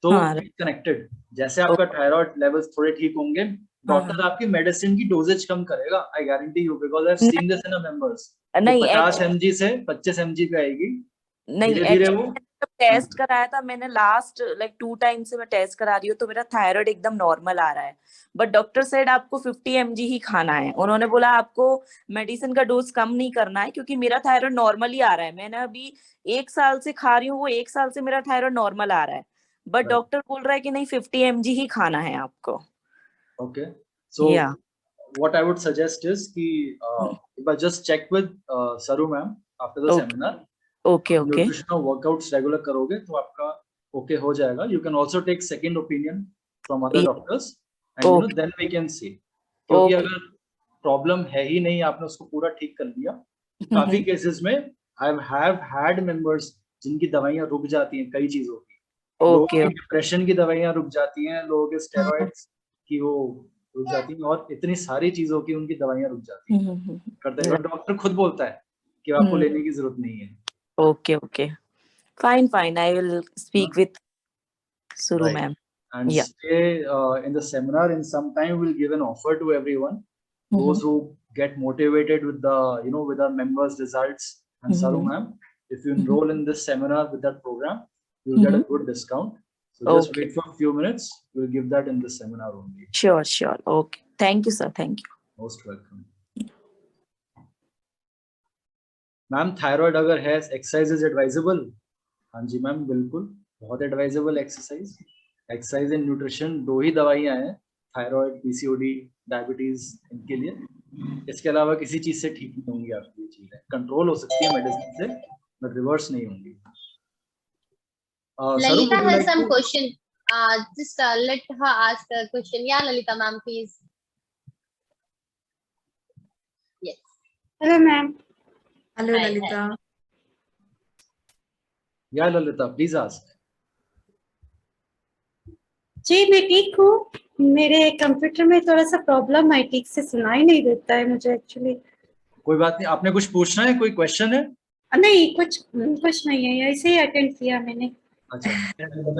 तो हाँ, कनेक्टेड, जैसे आपका थायराइड लेवल्स थोड़े ठीक होंगे, डॉक्टर आपकी मेडिसिन की डोजेज कम करेगा, I guarantee you, because I have seen this in a members. नहीं 50 mg से 25 mg पे आएगी, नहीं, धीरे धीरे वो टेस्ट कराया था मैंने लास्ट लाइक 2 टाइम से मैं टेस्ट करा रही हूँ, तो मेरा थायराइड एकदम नॉर्मल आ रहा है। बट डॉक्टर सेड आपको 50 mg ही खाना है। उन्होंने बोला आपको मेडिसिन का डोज कम नहीं करना है, क्योंकि मेरा थायराइड नॉर्मल ही आ रहा है। मैंने अभी 1 साल से खा रही हूँ, वो 1 साल से मेरा थायराइड नॉर्मल आ रहा है, बट Right. डॉक्टर बोल रहा है कि नहीं 50 mg ही खाना है आपको। Okay, so या what I would suggest is कि if I just check with Saru ma'am after the Okay. seminar, okay okay nutritional workouts regular करोगे तो आपका ओके हो जाएगा। You can also take second opinion from other Yeah. Doctors and you know Okay. Then we can see, क्योंकि Okay. अगर प्रॉब्लम है ही नहीं, आपने उसको पूरा ठीक कर लिया, काफी केसेस में आई हैव हैड मेंबर्स जिनकी दवाइयां रुक जाती हैं कई चीजों की। लोगों ओके की डिप्रेशन की दवाइयां रुक जाती हैं, लोगों के स्टेरॉइड्स की वो रुक जाती हैं, और इतनी सारी चीजों की उनकी दवाइयां रुक जाती हैं करते हैं, डॉक्टर खुद बोलता है कि आपको लेने की जरूरत नहीं है। Okay okay, fine fine, I will speak with सुरु Right. Ma'am. And Yeah. stay in the seminar. In some time, we'll give an offer to everyone, those who get motivated with the, you know, with our members' results. And Saru ma'am, if you enroll in this seminar with that program, you'll get a good discount. So just Okay. wait for a few minutes. We'll give that in this seminar only. Sure, sure. Okay. Thank you, sir. Thank you. Most welcome. Ma'am thyroid अगर है, एक्सरसाइज इज एडवाइजेबल? हाँ जी मैम, बिल्कुल बहुत advisable exercise. Exercise and nutrition दो ही दवाइयां हैं, थायराइड, पीसीओडी, डायबिटीज, इनके लिए। इसके अलावा किसी चीज से ठीक नहीं होंगी आपकी ये चीजें। कंट्रोल हो सकती है मेडिसिन से, बट रिवर्स नहीं होंगी। Lalita has some question. Just let her ask a question. Yeah, Lalita ma'am, please. Yes. Hello, ma'am. Hello, Hi, Lalita. या ललिता, प्लीज आस्क। जी मैं ठीक हूँ। मेरे कंप्यूटर में थोड़ा सा प्रॉब्लम है, ठीक से सुनाई नहीं देता है मुझे एक्चुअली। कोई बात नहीं, आपने कुछ पूछना है, कोई क्वेश्चन है? नहीं, कुछ नहीं है, ऐसे ही अटेंड किया मैंने। अच्छा,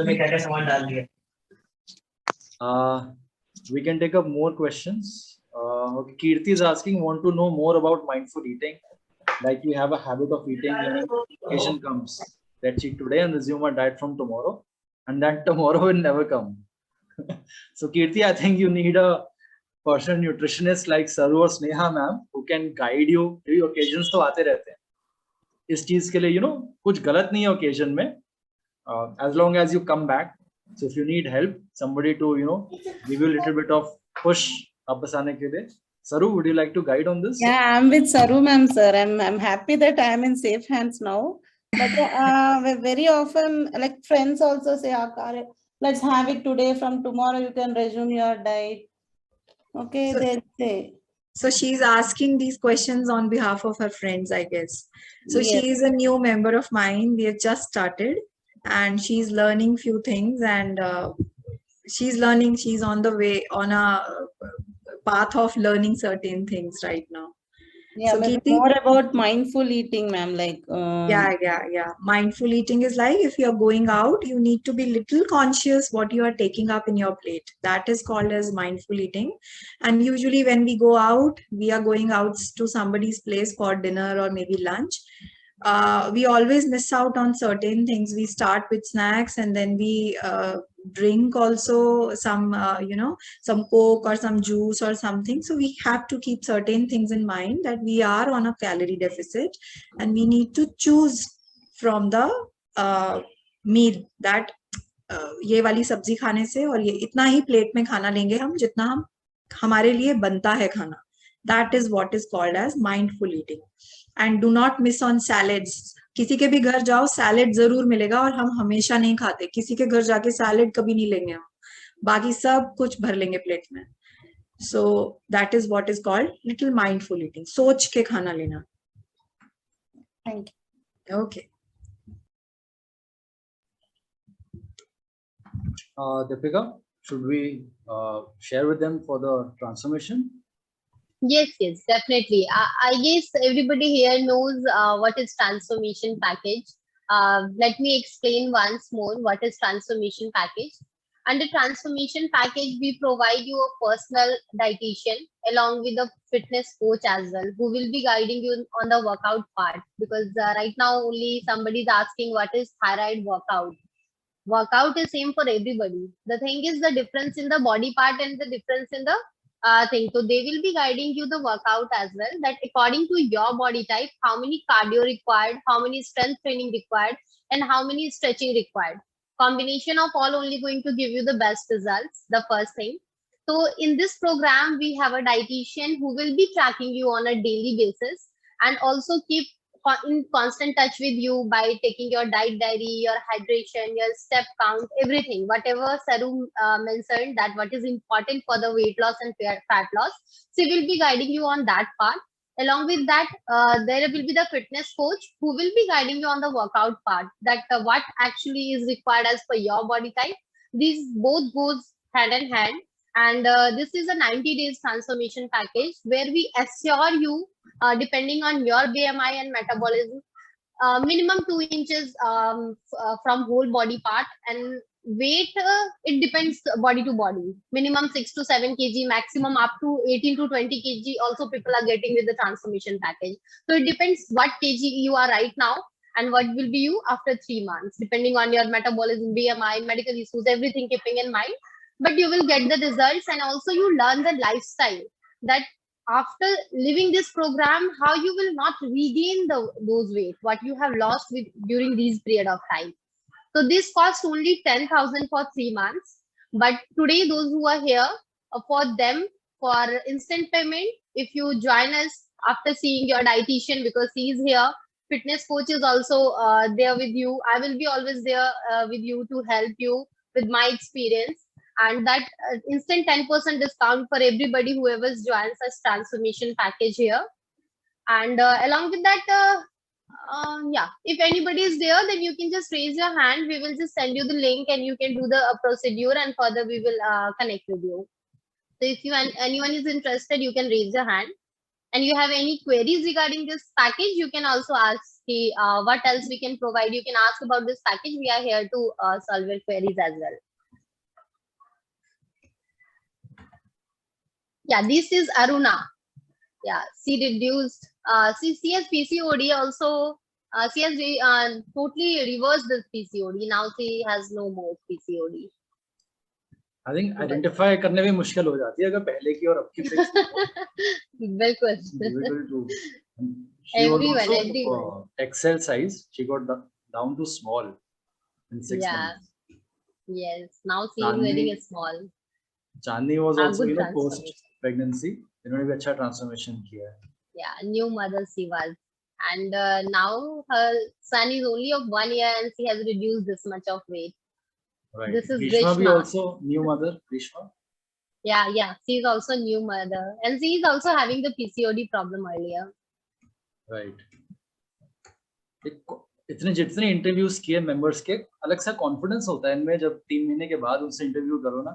में क्या क्या सामान डाल दिया? we can take up more questions. Okay, Kirti is asking, want to know more about mindful eating, like we have a habit of eating when occasion comes. Let's eat today and resume our diet from tomorrow, and then tomorrow will never come. So Kirti, I think you need a personal nutritionist like Saru or Sneha ma'am who can guide you. ये occasions तो आते रहते हैं इस चीज के लिए, you know, कुछ गलत नहीं है occasion में, as long as you come back. So if you need help, somebody to, you know, give you a little bit of push वापस आने के लिए. Saru, would you like to guide on this? Yeah, I'm with Saru ma'am, sir. I'm happy that I'm in safe hands now. But very often, like friends also say, "Kare, let's have it today. From tomorrow, you can resume your diet." Okay, So- they say. So she's asking these questions on behalf of her friends, I guess. So Yes. she is a new member of mine. We have just started and she's learning few things, and she's on the way, on a path of learning certain things right now. Yeah, So but Kirti- more about mindful eating, ma'am. Like, Yeah. Mindful eating is like, if you're going out, you need to be little conscious what you are taking up in your plate. That is called as mindful eating. And usually when we go out, we are going out to somebody's place for dinner or maybe lunch. We always miss out on certain things. We start with snacks and then we drink also some, some Coke or some juice or something. So we have to keep certain things in mind, that we are on a calorie deficit and we need to choose from the meal that ये वाली सब्जी खाने से और ये इतना ही प्लेट में खाना लेंगे हम जितना हमारे लिए बनता है खाना. That is what is called as mindful eating. And do not miss on salads. किसी के भी घर जाओ, सैलेड जरूर मिलेगा, और हम हमेशा नहीं खाते. किसी के घर जाके सैलेड कभी नहीं लेंगे हम, बाकी सब कुछ भर लेंगे प्लेट में. So that is what is called little mindful eating. सोच के खाना लेना. thank you. Okay. Deepika, should we share with them for the transformation? Yes, definitely. I guess everybody here knows what is transformation package. Let me explain once more what is transformation package. Under transformation package, we provide you a personal dietitian along with a fitness coach as well, who will be guiding you on the workout part. Because right now only somebody is asking what is thyroid workout. Workout is same for everybody. The thing is the difference in the body part and the difference in the thing. So they will be guiding you the workout as well, that according to your body type, how many cardio required, how many strength training required, and how many stretching required. Combination of all only going to give you the best results, the first thing. So in this program, we have a dietitian who will be tracking you on a daily basis and also keep in constant touch with you by taking your diet diary, your hydration, your step count, everything, whatever Saru mentioned, that what is important for the weight loss and fat loss. So we will be guiding you on that part. Along with that, there will be the fitness coach who will be guiding you on the workout part, that what actually is required as per your body type. These both goes hand in hand. And this is a 90 days transformation package where we assure you, depending on your BMI and metabolism, minimum 2 inches from whole body part, and weight, it depends body to body. Minimum 6 to 7 kg, maximum up to 18 to 20 kg also people are getting with the transformation package. So it depends what kg you are right now and what will be you after 3 months, depending on your metabolism, BMI, medical issues, everything keeping in mind. But you will get the results, and also you learn the lifestyle, that after living this program, how you will not regain those weight what you have lost during this period of time. So this costs only 10,000 for 3 months. But today, those who are here, for them, for instant payment, if you join us after seeing your dietitian, because he is here, fitness coach is also there with you. I will be always there with you to help you with my experience. And that instant 10% discount for everybody whoever joins us transformation package here. And along with that, yeah, if anybody is there, then you can just raise your hand. We will just send you the link and you can do the procedure, and further we will connect with you. So if anyone is interested, you can raise your hand. And you have any queries regarding this package, you can also ask what else we can provide. You can ask about this package. We are here to solve your queries as well. Yeah, this is Aruna. Yeah, she reduced. She has PCOD also. She has totally reversed the PCOD. Now she has no more PCOD. I think identify करने में मुश्किल हो जाती है अगर पहले की और अब की fix बिल्कुल. difficult to. Everyone. XL size. She got down to small in 6 months. Yes. Now she is wearing a small. Chandni was also post transformation. pregnancy. इन्होंने भी अच्छा transformation किया है. Yeah, new mother she was. And now her son is only of 1 year and she has reduced this much of weight. Right. This is Grishma Grishma. भी also new mother. Grishma. Yeah, she is also new mother, and she is also having the PCOD problem earlier. Right. इतने जितने इंटरव्यूज किए मेंबर्स के अलग सा कॉन्फिडेंस होता है इनमें जब 3 महीने के बाद उनसे इंटरव्यू करो ना.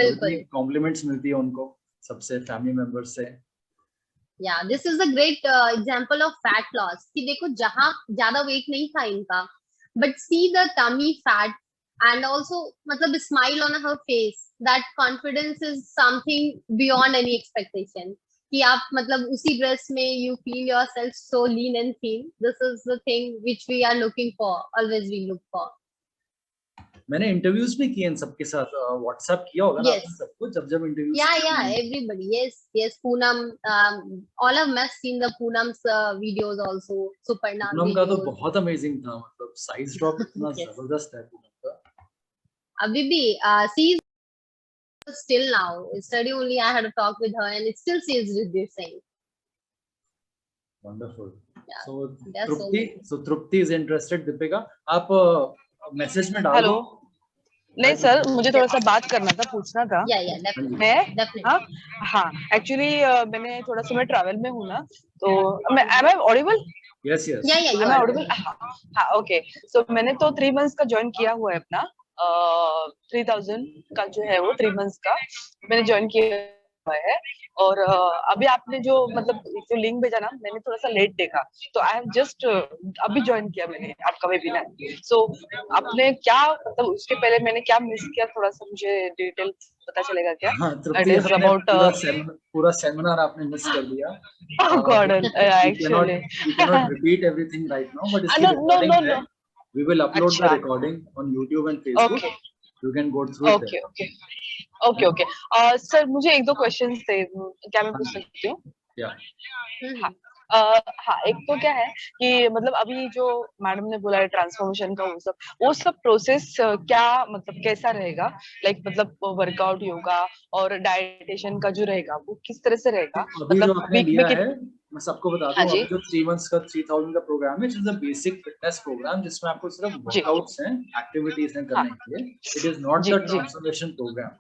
बिल्कुल. कॉम्प्लीमेंट्स मिलती है उनको सबसे फैमिली मेंबर्स से. Yeah, this is a great example of fat loss. कि देखो जहाँ ज्यादा वेट नहीं था इनका, but see the tummy fat and also मतलब smile on her face. That confidence is something beyond any expectation. कि आप मतलब उसी ड्रेस में you feel yourself so lean and thin. This is the thing which we are looking for. Always we look for. मैंने इंटरव्यूज भी किए इन सबके साथ. व्हाट्सएप किया होगा ना आपने सबको जब interviews. Yeah, everybody. Yes. Poonam, all of us seen the Poonam's videos also. Suparna Poonam का तो videos. बहुत अमेजिंग था. मतलब साइज ड्रॉप इतना जबरदस्त है पूनम का. अभी भी she is still now. Yesterday only I had a talk with her and still she is reducing. Wonderful. Yeah, So Trupti is interested. Deepika, आप मैसेज में डालो. हेलो. नहीं सर, मुझे थोड़ा सा बात करना था, पूछना था. Yeah, definitely. मैं हाँ एक्चुअली मैंने थोड़ा सा मैं ट्रैवल में हूँ ना, तो am I audible? Yes. Yeah. Am I audible? हाँ ओके. सो मैंने तो 3 months का ज्वाइन किया हुआ है अपना. 3000 का जो है वो 3 months का मैंने ज्वाइन किया है। और अभी आपने जो मतलब जो लिंक भेजा ना, मैंने थोड़ा सा लेट देखा, तो आई हैव जस्ट अभी ज्वाइन किया मैंने आपका वेबिनार। सो आपने क्या मतलब उसके पहले मैंने क्या मिस किया, थोड़ा सा मुझे डिटेल पता चलेगा क्या? हाँ इट तृप्ति, इज आपने अबाउट पूरा सेमिनार आपने मिस कर दिया। oh god, We actually cannot repeat everything right now, but इसकी no recording है। no We will upload the अच्छा, recording on YouTube and Facebook. Okay You can go through it okay there. Okay okay okay. Sir मुझे एक दो क्वेश्चंस थे, क्या मैं पूछ सकती हूँ? Yeah. Mhm. हाँ, एक तो क्या है कि मतलब अभी जो मैडम ने बोला है ट्रांसफॉर्मेशन का, वो सब प्रोसेस क्या मतलब कैसा रहेगा? लाइक मतलब वर्कआउट, योगा और डाइटेशन का जो रहेगा वो किस तरह से रहेगा? तो अभी जो मतलब आपने वीक में लिया है, मैं सबको बता हाँ दूं, जी अभी जो 3 months का 3000 का प्रोग्राम है, it is a basic fitness programme जिसमें आपको सिर्फ जी वर्कआउट्स हैं, एक्टिविटीज हैं हाँ करने के लिए। It is not G the G transformation programme.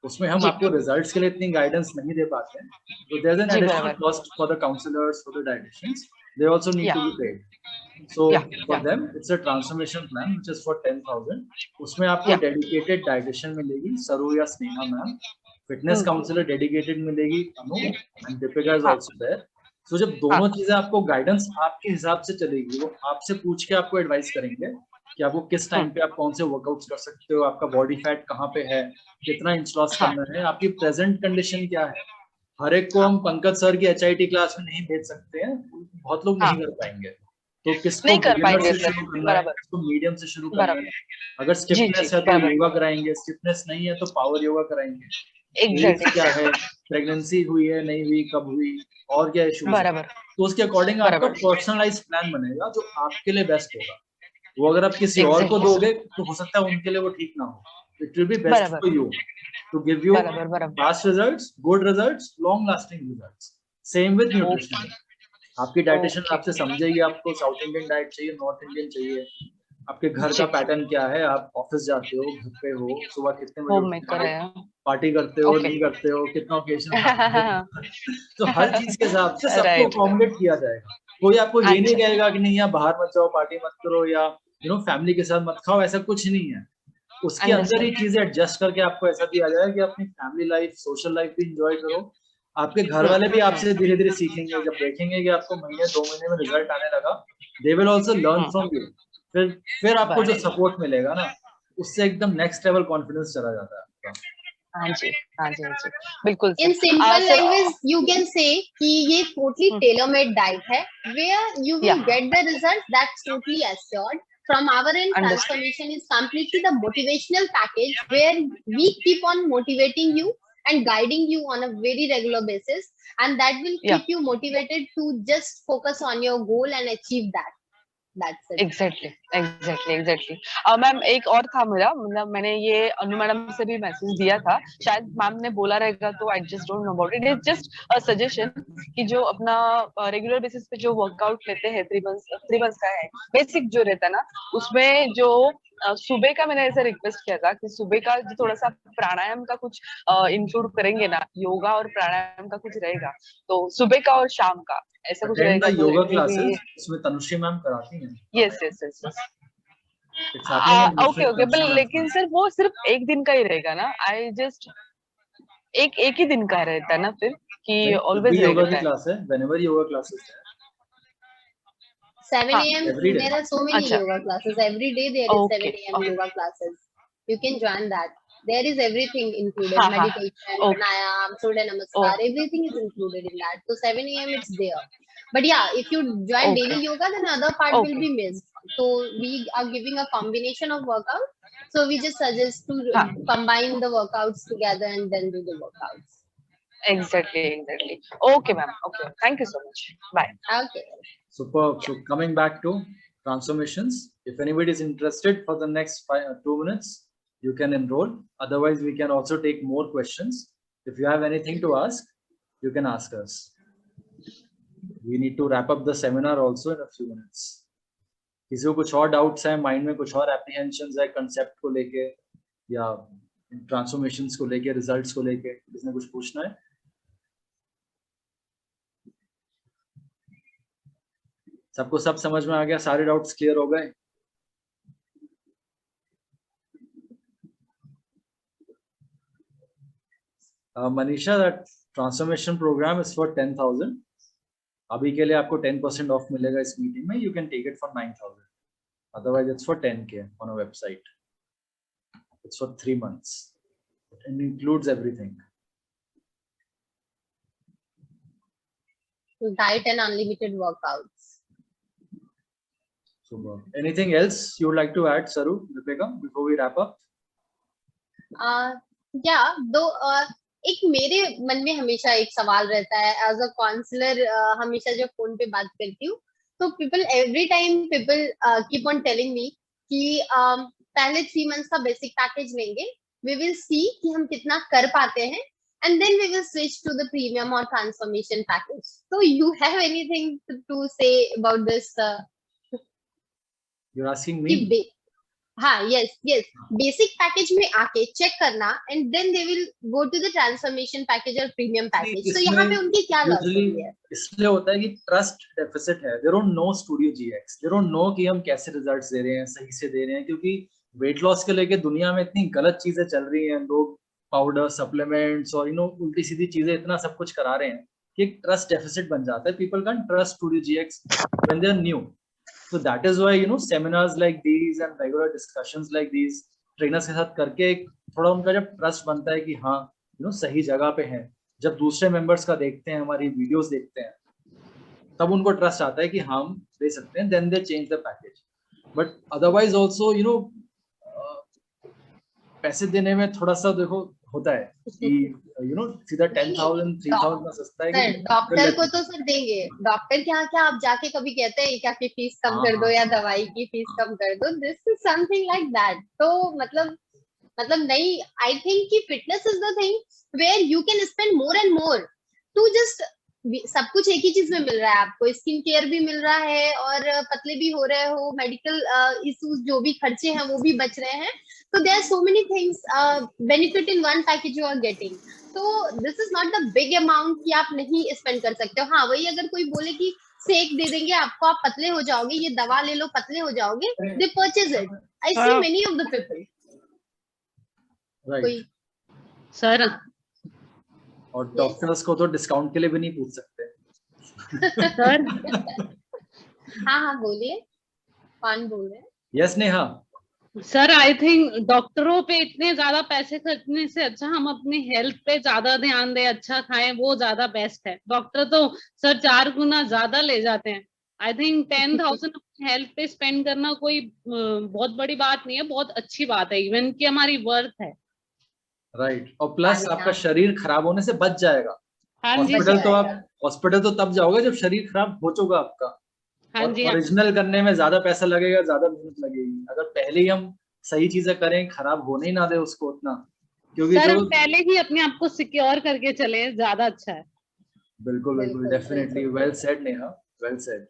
उसमें हम जी आपको रिजल्ट्स के लिए इतनी गाइडेंस नहीं दे पाते हैं, तो देयर इज एन जी एडिशनल बराबर cost for the counsellors, for the dietitians, they also need yeah to be paid. So yeah for या them, it's a transformation plan which is for 10,000. उसमें आपको या डेडिकेटेड डाइटिशियन मिलेगी, सरू या Sneha ma'am. Fitness counsellor dedicated मिलेगी, अनु, एंड दीपिका इज हाँ आल्सो देयर। सो जब हाँ दोनों चीजें आपको गाइडेंस आपके हिसाब से चलेगी, वो आपसे पूछ के आपको एडवाइस करेंगे कि आपको किस टाइम पे आप कौन से वर्कआउट्स कर सकते हो, आपका बॉडी फैट कहाँ पे है, कितना इंच लॉस हाँ करना है, आपकी प्रेजेंट कंडीशन क्या है। हर एक को हाँ हम पंकज सर की HIT क्लास में नहीं भेज सकते हैं, बहुत लोग नहीं हाँ कर पाएंगे। तो किसको नहीं कर बिगिनर पाएंगे से सर, शुरू करना है, बराबर किसको मीडियम से शुरू करना है। बराबर अगर जी जी स्टिफनेस है तो बराबर योगा कराएंगे, स्टिफनेस नहीं है तो पावर योगा कराएंगे। एग्जैक्ट एज क्या है, एग्जैक्ट प्रेगनेंसी हुई है नहीं हुई, कब हुई, और क्या इश्यूज है, बराबर तो उसके अकॉर्डिंग आपका बराबर पर्सनलाइज प्लान बनेगा जो आपके लिए बेस्ट होगा। वो अगर आप किसी और को एग्जैक्टली दोगे तो हो सकता है उनके लिए वो ठीक ना हो। इट विल बी बेस्ट बराबर for you to give you बराबर बराबर fast results, good results, long lasting results. Same with nutrition. Okay आपकी डाइटिशियन ओके आपसे समझेगी आपको साउथ इंडियन डाइट चाहिए, नॉर्थ इंडियन चाहिए, आपके घर जी का पैटर्न क्या है, आप ऑफिस जाते हो, घर पे हो, सुबह कितने बजे होम उठते मेकर हो, है पार्टी करते हो ओके नहीं करते हो, कितना ओकेजन आते हो। तो हर चीज के हिसाब से सबको राइट अकोमोडेट किया जाएगा। कोई आपको ये नहीं अच्छा कहेगा कि नहीं आप बाहर मत जाओ, पार्टी मत करो, या फैमिली के साथ मत खाओ, ऐसा कुछ नहीं है। उसके अंदर ही अंडरस्टूड चीजें एडजस्ट करके आपको ऐसा दिया जाए कि अपनी फैमिली लाइफ, सोशल लाइफ भी इंजॉय करो। आपके घर वाले भी आपसे धीरे धीरे सीखेंगे, जब देखेंगे कि आपको महीने 2 महीने में रिजल्ट आने लगा, they will also learn from you. फिर आपको जो बराबर सपोर्ट मिलेगा ना, उससे एकदम नेक्स्ट लेवल कॉन्फिडेंस चला जाता है आपका। हाँ जी हाँ जी हाँ जी बिल्कुल In sir simple sir language, you can say कि ये totally tailor-made diet है, where you या will get the results that's totally assured. From our end, understood transformation is completely the motivational package where we keep on motivating you and guiding you on a very regular basis, and that will या keep you motivated to just focus on your goal and achieve that. That's it. Exactly exactly exactly ma'am एक और था मेरा, मतलब मैंने ये अनु मैडम से भी मैसेज दिया था, शायद मैम ने बोला रहेगा तो I just don't know about it. Is just a suggestion कि जो अपना रेगुलर बेसिस पे जो वर्कआउट लेते हैं 3 months का है बेसिक जो रहता है ना, उसमें जो सुबह का मैंने ऐसा रिक्वेस्ट किया था कि सुबह का जो थोड़ा सा प्राणायाम का कुछ इंक्लूड करेंगे ना, योगा और प्राणायाम का कुछ रहेगा, तो सुबह का और शाम का ऐसा कुछ अटेंड रहेगा द तो yoga it will be classes, उसमें तनुश्री मैम कराती हैं। Yes yes yes yes it's happening in okay okay but लेकिन सर वो सिर्फ एक दिन का ही रहेगा ना? आई जस्ट एक ही दिन का रहता है ना फिर कि नहीं, जब ऑलवेज भी योगा रहता की है? क्लास है, whenever योगा क्लासेस है, 7 हाँ a.m. every day. There are so many अच्छा yoga classes. Every day there is 7 okay a.m. yoga classes. You can join that. There is everything included. हाँ हाँ Meditation, ओके pranayam, Surya ओ Namaskar, everything is included in that. So 7 a.m. it's there. But yeah, if you join okay daily yoga, then other part will okay be missed. So we are giving a combination of workout. So we just suggest to हाँ combine the workouts together and then do the workouts. Exactly okay ma'am okay thank you so much bye Okay. Superb. So coming back to transformations, if anybody is interested for the next 2 minutes, you can enroll. Otherwise, we can also take more questions. If you have anything to ask, you can ask us. We need to wrap up the seminar also in a few minutes. किसी को कुछ और डाउट्स है, माइंड में कुछ और एप्रीहेंशंस है कंसेप्ट को लेके या ट्रांसफॉर्मेशंस को लेके, रिजल्ट्स को लेके, किसने कुछ पूछना है? सबको सब समझ में आ गया? सारे डाउट्स क्लियर हो गए? Manisha, that transformation program is for 10,000. अभी के लिए आपको 10% ऑफ मिलेगा इस मीटिंग में. You can take it for 9,000. Otherwise, it's for 10K on a website. It's for 3 months. It includes everything. Diet and unlimited workouts. Super. Anything else you would like to add, Saru, Deepika, before we wrap up? एक मेरे मन में हमेशा एक सवाल रहता है एज अ काउंसलर. हमेशा जब फोन पे बात करती हूँ तो every time people keep on telling me कि पहले 3 मंथ्स का बेसिक पैकेज लेंगे, वी विल सी कि हम कितना कर पाते हैं, and then we will switch to the premium or transformation package. So you have anything to say about this? You're asking me? हाँ, yes. Basic package में आके check करना and then they will go to the transformation package or premium package. So यहाँ पे उनकी क्या लॉजिक है? इसलिए होता है कि ट्रस्ट डेफिसिट है. They don't know Studio GX. They don't know कि हम कैसे रिजल्ट्स दे रहे हैं, सही से दे रहे हैं, क्योंकि वेट लॉस के लेके दुनिया में इतनी गलत चीजें चल रही हैं. लोग पाउडर, सप्लीमेंट्स और उल्टी सीधी चीजें इतना सब कुछ करा रहे हैं कि एक ट्रस्ट डेफिसिट बन जाता है. People can trust Studio GX when they are new. So that is why seminars like these and regular discussions like these trainers के साथ करके थोड़ा उनका जब ट्रस्ट बनता है कि हाँ सही जगह पे हैं. जब दूसरे मेंबर्स का देखते हैं, हमारी वीडियोस देखते हैं, तब उनको ट्रस्ट आता है कि हम दे सकते हैं. Then they change the package. But otherwise also पैसे देने में थोड़ा सा देखो होता है कि सीधा 10,000 3,000 में सस्ता है. कि डॉक्टर को तो सर देंगे. डॉक्टर क्या आप जाके कभी कहते हैं क्या कि फीस कम कर दो या दवाई की फीस कम कर दो? This is something like that. तो मतलब नहीं, आई थिंक कि fitness is the thing where you can spend more and more to just सब कुछ एक ही चीज में मिल रहा है आपको. स्किन केयर भी मिल रहा है और पतले भी हो रहे हो, मेडिकल इश्यूज जो भी खर्चे हैं वो भी बच रहे हैं. So there are so many things benefit in one package you are getting. So this is not the big amount कि आप नहीं स्पेंड कर सकते हो. हाँ, वही अगर कोई बोले कि शेक दे देंगे आपको, आप पतले हो जाओगे, ये दवा ले लो पतले हो जाओगे, they purchase it. I see many of the people. Right. Sir और डॉक्टर्स को तो डिस्काउंट के लिए भी नहीं पूछ सकते. सर हाँ बोलिए, कौन बोल रहे हैं? Yes Neha. Sir I think डॉक्टरों पे इतने ज्यादा पैसे खर्चने से अच्छा हम अपनी हेल्थ पे ज्यादा ध्यान दें, अच्छा खाएं, वो ज्यादा बेस्ट है. डॉक्टर तो सर 4 गुना ज्यादा ले जाते हैं. आई थिंक 10,000 हेल्थ पे स्पेंड करना कोई बहुत बड़ी बात नहीं है, बहुत अच्छी बात है, इवन कि हमारी वर्थ है. राइट. और प्लस आपका शरीर खराब होने से बच जाएगा. हाँ जी. हॉस्पिटल तो तब जाओगे जब शरीर खराब हो चुका आपका. हाँ जी. ओरिजिनल करने में ज्यादा पैसा लगेगा, ज्यादा मेहनत लगेगी. अगर पहले ही हम सही चीजें करें, खराब होने ही ना दे उसको उतना, क्योंकि सर पहले ही अपने आप को सिक्योर करके चले, ज्यादा अच्छा है. बिल्कुल definitely. Well said Neha, well said.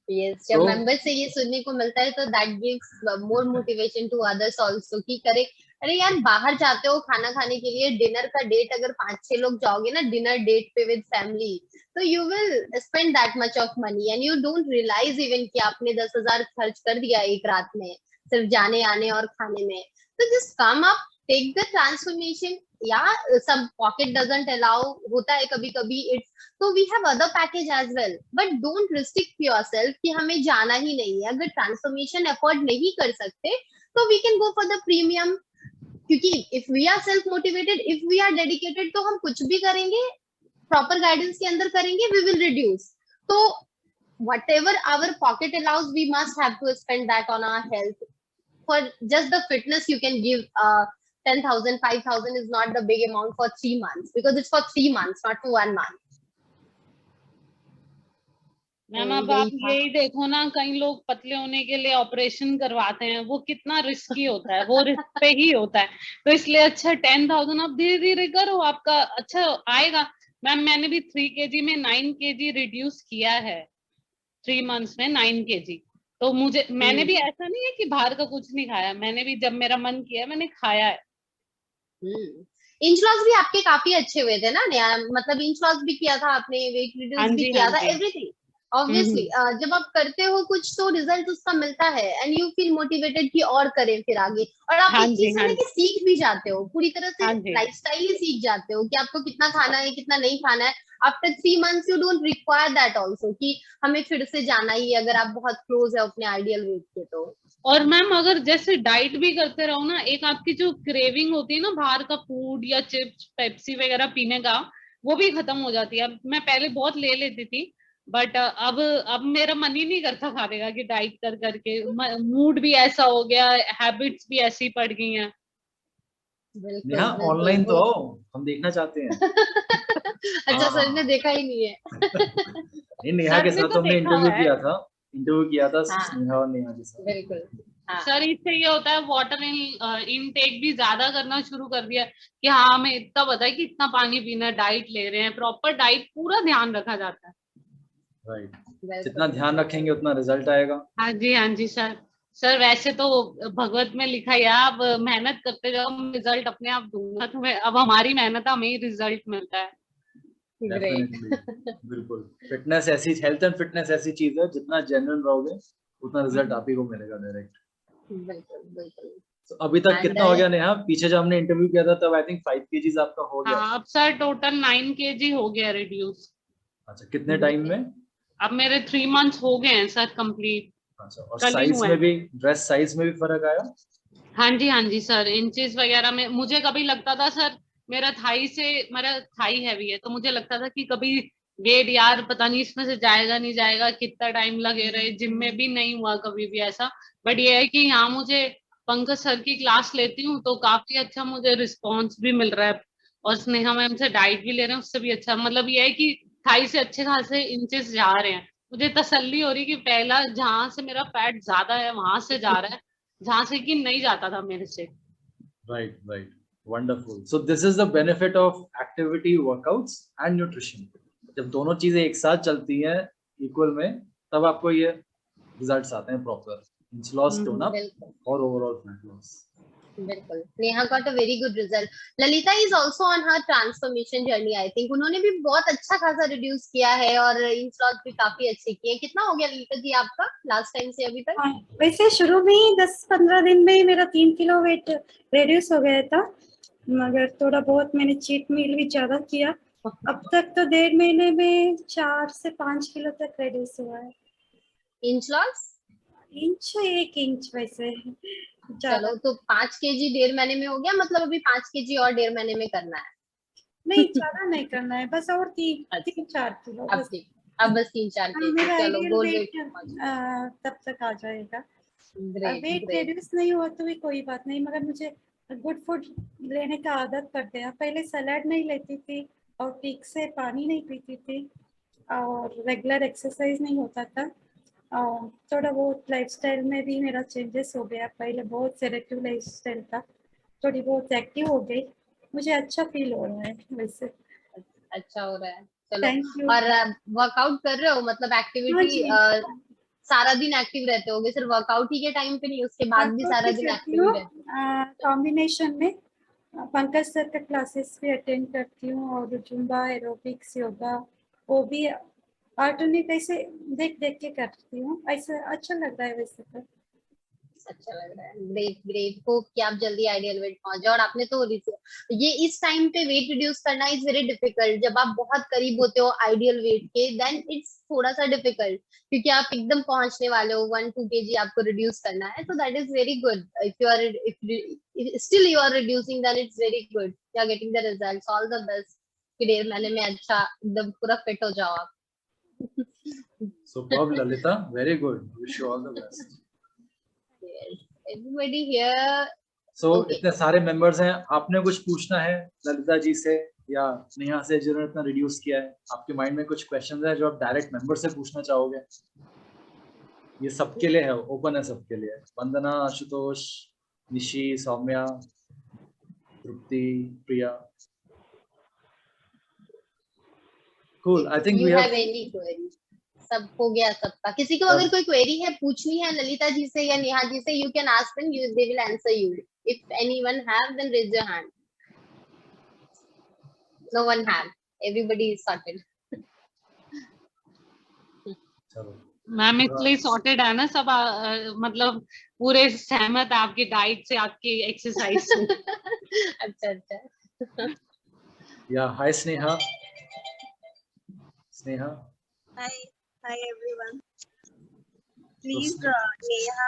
Yes, जब मेंबर से ये सुनने को मिलता है तो that gives more motivation to others also कि करे. अरे यार, बाहर जाते हो खाना खाने के लिए, डिनर का डेट अगर 5-6 लोग जाओगे ना डिनर डेट पे विद फैमिली, तो you will spend that much of money and you don't realise even कि आपने 10,000 खर्च कर दिया एक रात में सिर्फ जाने आने और खाने में. तो just come up, take the transformation. या some pocket doesn't allow होता है कभी कभी. It's so we have other package as well, but don't restrict yourself कि हमें जाना ही नहीं है. अगर ट्रांसफॉर्मेशन अफोर्ड नहीं कर सकते तो we can go for the premium, क्योंकि if we are self motivated, if we are dedicated, तो हम कुछ भी करेंगे प्रॉपर गाइडेंस के अंदर करेंगे, we will reduce. So whatever our pocket allows, we must have to spend that on our health. For just the fitness you can give 10,000, 5,000 is not the big amount for 3 months, because it's for 3 months, not for 1 month. Ma'am अब आप यही देखो ना, कई लोग पतले होने के लिए ऑपरेशन करवाते हैं, वो कितना रिस्की होता है, वो रिस्क पे ही होता है. तो इसलिए अच्छा 10,000 आप धीरे धीरे करो, आपका अच्छा आएगा. मैम मैंने भी 3 kg में 9 kg रिड्यूस किया है 3 months में 9 kg. तो मैंने भी ऐसा नहीं है कि बाहर का कुछ नहीं खाया, मैंने भी जब मेरा मन किया मैंने खाया है. इंच लॉस भी आपके काफी अच्छे हुए थे ना, मतलब इंच लॉस भी किया था आपने, वेट रिड्यूस भी किया था, एवरीथिंग. ऑब्वियसली जब आप करते हो कुछ तो रिजल्ट उसका मिलता है एंड यू फील मोटिवेटेड कि और करें फिर आगे, और आप हाँ एक जी, चीज से हाँ लेके सीख भी जाते हो पूरी तरह से, हाँ जी। लाइफस्टाइल ही सीख जाते हो कि आपको कितना खाना है कितना नहीं खाना है। After 3 months you don't require that also कि हमें फिर से जाना ही है, अगर आप बहुत क्लोज है अपने आइडियल वेट के तो। और मैम अगर जैसे डाइट भी करते रहो ना, एक आपकी जो क्रेविंग होती है ना बाहर का फूड या चिप्स पेप्सी वगैरह पीने का, वो भी खत्म हो जाती है। अब मैं पहले बहुत ले लेती थी, बट अब मेरा मन ही नहीं करता खाने का, कि डाइट कर करके मूड भी ऐसा हो गया, हैबिट्स भी ऐसी पड़ गई हैं। बिल्कुल नेहा ऑनलाइन तो आओ, हम देखना चाहते हैं। अच्छा सर ने देखा ही नहीं है। नहीं, नेहा के सर ने साथ तो हमने देखा हुआ है। इंटरव्यू किया था हाँ। स्नेहा और नेहा के साथ। बिल्कुल हाँ। सर इससे ये होता है, वाटर इनटेक भी ज्यादा करना शुरू कर दिया कि हाँ हमें इतना पता है कि इतना पानी पीना, डाइट ले रहे हैं, प्रॉपर डाइट पूरा ध्यान रखा जाता है। राइट, बिल्कुल। जितना ध्यान रखेंगे उतना रिजल्ट आएगा। हाँ जी सर। सर वैसे तो भगवत में लिखा ही है, आप मेहनत करते जाओ, रिजल्ट अपने आप दूंगा तुम्हें। अब हमारी मेहनत, हमें ही रिजल्ट मिलता है। ग्रेट। डेफिनेटली, बिल्कुल। फिटनेस ऐसी, हेल्थ एंड फिटनेस ऐसी चीज है, जितना जेन्युइन रहोगे उतना रिजल्ट आप ही को मिलेगा डायरेक्ट। बिल्कुल बिल्कुल। तो अभी तक And, कितना हो गया नेहा? पीछे जब हमने इंटरव्यू किया था तब आई थिंक 5 kgs आपका हो गया। हाँ अब सर टोटल 9 kg हो गया रिड्यूस। अच्छा, कितने टाइम में? अब मेरे 3 months हो गए हैं सर कंप्लीट। अच्छा, और कल ही साइज हुआ में है। भी, ड्रेस साइज में भी फर्क आया? हाँ जी सर, इंचेस वगैरह में मुझे कभी लगता था सर मेरा थाई हैवी है, तो मुझे लगता था कि कभी वेट यार पता नहीं इसमें से जाएगा नहीं जाएगा, कितना टाइम लगे रहे, जिम में भी नहीं हुआ कभी भी ऐसा। बट ये है कि यहाँ मुझे पंकज सर की क्लास लेती हूँ तो काफी अच्छा मुझे रिस्पॉन्स भी मिल रहा है, और स्नेहा मैम से डाइट भी ले रहे हैं, उससे भी अच्छा। मतलब ये है कि थाई से अच्छे खासे इंचेस जा रहे हैं। मुझे तसल्ली हो रही कि पहला जहां से मेरा फैट ज्यादा है वहां से जा रहा है, जहां से कि नहीं जाता था मेरे से। Right right, wonderful. So this is the benefit of activity, workouts and nutrition. जब दोनों चीजें एक साथ चलती हैं इक्वल में, तब आपको ये रिजल्ट्स आते हैं proper, inch loss, tone up बिल्कुल और ओवरऑल फैट लॉस। बिल्कुल। Neha got a very good result. Lalita is also on her transformation journey. I think उन्होंने भी बहुत अच्छा खासा रिड्यूस किया है और इंच लॉस भी काफी अच्छे किए। कितना हो गया ललिता जी आपका लास्ट टाइम से अभी तक? वैसे शुरू में ही 10-15 दिन में ही मेरा 3 किलो वेट रिड्यूस हो गया था, मगर थोड़ा बहुत मैंने चीट मील भी ज्यादा किया। अब तक तो 1.5 महीने में 4 से 5 किलो तक रिड्यूस हुआ है। Inch loss? 1 इंच वैसे चलो तो 5 kg 1.5 महीने में हो गया, मतलब अभी 5 kg और 1.5 महीने में करना है। नहीं, ज्यादा नहीं करना है, बस और 3-4 किलो बस। अब बस 3-4 kg। मेरा चलो आइडियल गोल वेट वेट तब तक आ जाएगा। Great wait great. रिड्यूस नहीं हुआ तो भी कोई बात नहीं, मगर मुझे गुड फूड लेने का आदत पड़ गया। पहले सलाद नहीं लेती थी और ठीक से पानी नहीं पीती थी और रेगुलर एक्सरसाइज नहीं होता था, और थोड़ा बहुत लाइफस्टाइल में भी मेरा चेंजेस हो गया। पहले बहुत सेलेक्टिव लाइफस्टाइल था, थोड़ी बहुत एक्टिव हो गई, मुझे अच्छा फील हो रहा है वैसे। अच्छा हो रहा है, चलो। Thank you. और वर्कआउट कर रहे हो, मतलब हाँ एक्टिविटी जी, सारा दिन एक्टिव रहते होगे? सिर्फ वर्कआउट ही के टाइम पे नहीं, उसके बाद भी सारा दिन एक्टिव ही रहते हो? कॉम्बिनेशन में पंकज सर का क्लासेस भी अटेंड करती हूँ, और जुम्बा, एरोबिक्स, योगा, वो भी अल्टरनेट ऐसे देख देख के करती हूँ। ऐसे अच्छा लग रहा है वैसे तो। अच्छा लग रहा है। Great great. होप कि आप जल्दी आइडियल वेट पहुंच जाओ। और आपने तो ये इस टाइम पे वेट रिड्यूस करना इज वेरी डिफिकल्ट। जब आप बहुत करीब होते हो आइडियल वेट के, देन इट्स थोड़ा सा डिफिकल्ट, क्योंकि आप एकदम पहुंचने वाले हो। 1-2 kg आपको रिड्यूस करना है, तो that is very good. If you are still you are reducing, then it's very good, you are getting the results. All the best कि 1.5 महीने में अच्छा एकदम पूरा फिट हो जाओ आप। Superb Lalita, very good, wish you all the best. Everybody here. So Okay. इतने सारे मेंबर्स हैं, आपने कुछ पूछना है ललिता जी से या नेहा से, जिन्होंने इतना रिड्यूस किया है? आपके माइंड में कुछ क्वेश्चंस है जो आप डायरेक्ट मेंबर से पूछना चाहोगे? ये सबके लिए है, ओपन है सबके लिए। Vandana, Ashutosh, Nishi, Saumya, Tripti, Priya. Cool, I think You we have have any query? सब हो गया सबका। किसी को अगर कोई क्वेरी है, पूछनी है ललिता जी से या नेहा जी से, you can ask them, they will answer you. If anyone have, then raise your hand. No one have. Everybody is sorted. चलो मैम इसलिए सॉर्टेड है ना सब, मतलब पूरे सहमत है आपकी डाइट से, आपकी एक्सरसाइज से। अच्छा अच्छा। या हाय स्नेहा। Sneha Hi everyone. तो Please नेहा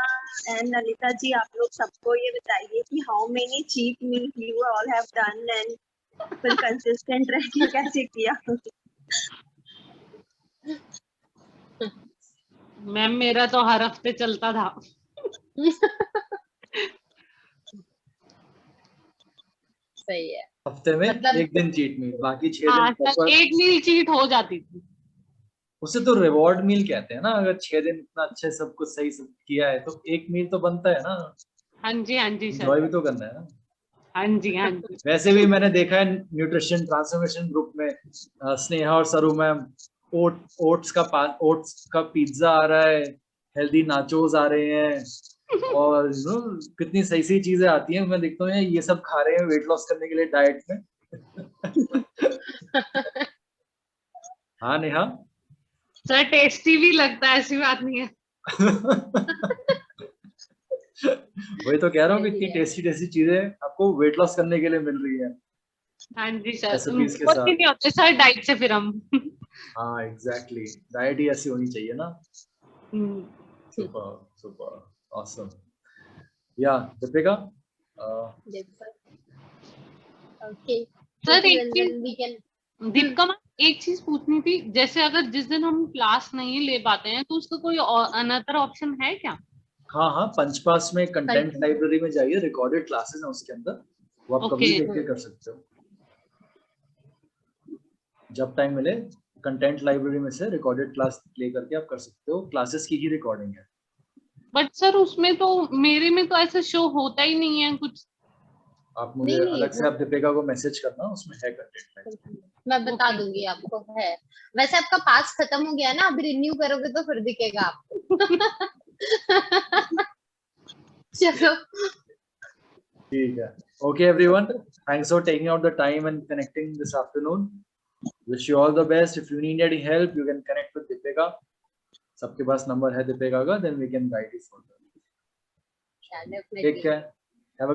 and ललिता जी, आप लोग सबको ये बताइए कि how many cheat meals you all have done and फिर consistent रह के कैसे किया? मैम मेरा तो हर हफ्ते चलता था। सही है। हफ्ते में मतलब एक दिन चीट मील, बाकी 6 हाँ दिन सर, proper। एक मील चीट हो जाती थी। उसे तो रिवॉर्ड मील कहते हैं ना, अगर 6 दिन इतना अच्छे सब कुछ सही सब किया है तो एक मील तो बनता है ना, हाँ जी एंजॉय सर। भी तो करना है ना। हाँ जी। वैसे भी मैंने देखा है न्यूट्रिशन ट्रांसफॉर्मेशन ग्रुप में स्नेहा और सरू मैम, ओट्स का पिज्जा आ रहा है, हेल्दी नाचोस आ रहे हैं, और कितनी सही सही चीजें आती हैं। मैं देखता हूँ ये सब खा रहे हैं वेट लॉस करने के लिए डाइट में। हाँ नेहा। सर टेस्टी भी लगता है, ऐसी बात नहीं है। वही तो कह रहा हूँ कि इतनी टेस्टी टेस्टी चीजें आपको वेट लॉस करने के लिए मिल रही है। हाँ जी सर, रेसिपीज के कुछ साथ। भी नहीं होते सर डाइट से फिर हम। हाँ एग्जैक्टली, डाइट ही ऐसी होनी चाहिए ना। Super super awesome. या दीपिका। ओके सर एक चीज दीपिका मैम, एक चीज पूछनी थी, जैसे अगर जिस दिन हम क्लास नहीं ले पाते हैं तो उसका कोई अनदर ऑप्शन है क्या? हाँ पंचपास में कंटेंट लाइब्रेरी में जाइए, रिकॉर्डेड क्लासेस हैं उसके अंदर, वो आप कभी देख के कर सकते हो जब टाइम मिले। कंटेंट लाइब्रेरी में से रिकॉर्डेड क्लास प्ले करके आप कर सकते हो, क्लासेस की ही रिकॉर्डिंग है। बट सर उसमें तो मेरे में तो ऐसा शो होता ही नहीं है कुछ। आप मुझे अलग से आप दीपिका को मैसेज करना, उसमें है कंटेंट। मैं बता दूंगी आपको है। वैसे आपका पास खत्म हो गया ना, अभी रिन्यू करोगे तो फिर दिखेगा आपको। चलो ठीक है। Okay everyone, thanks for taking out the time and connecting this afternoon. Wish you all the best. If you need any help, you can connect with Deepika. सबके पास नंबर है दीपिका का, then we can guide you further. Take care.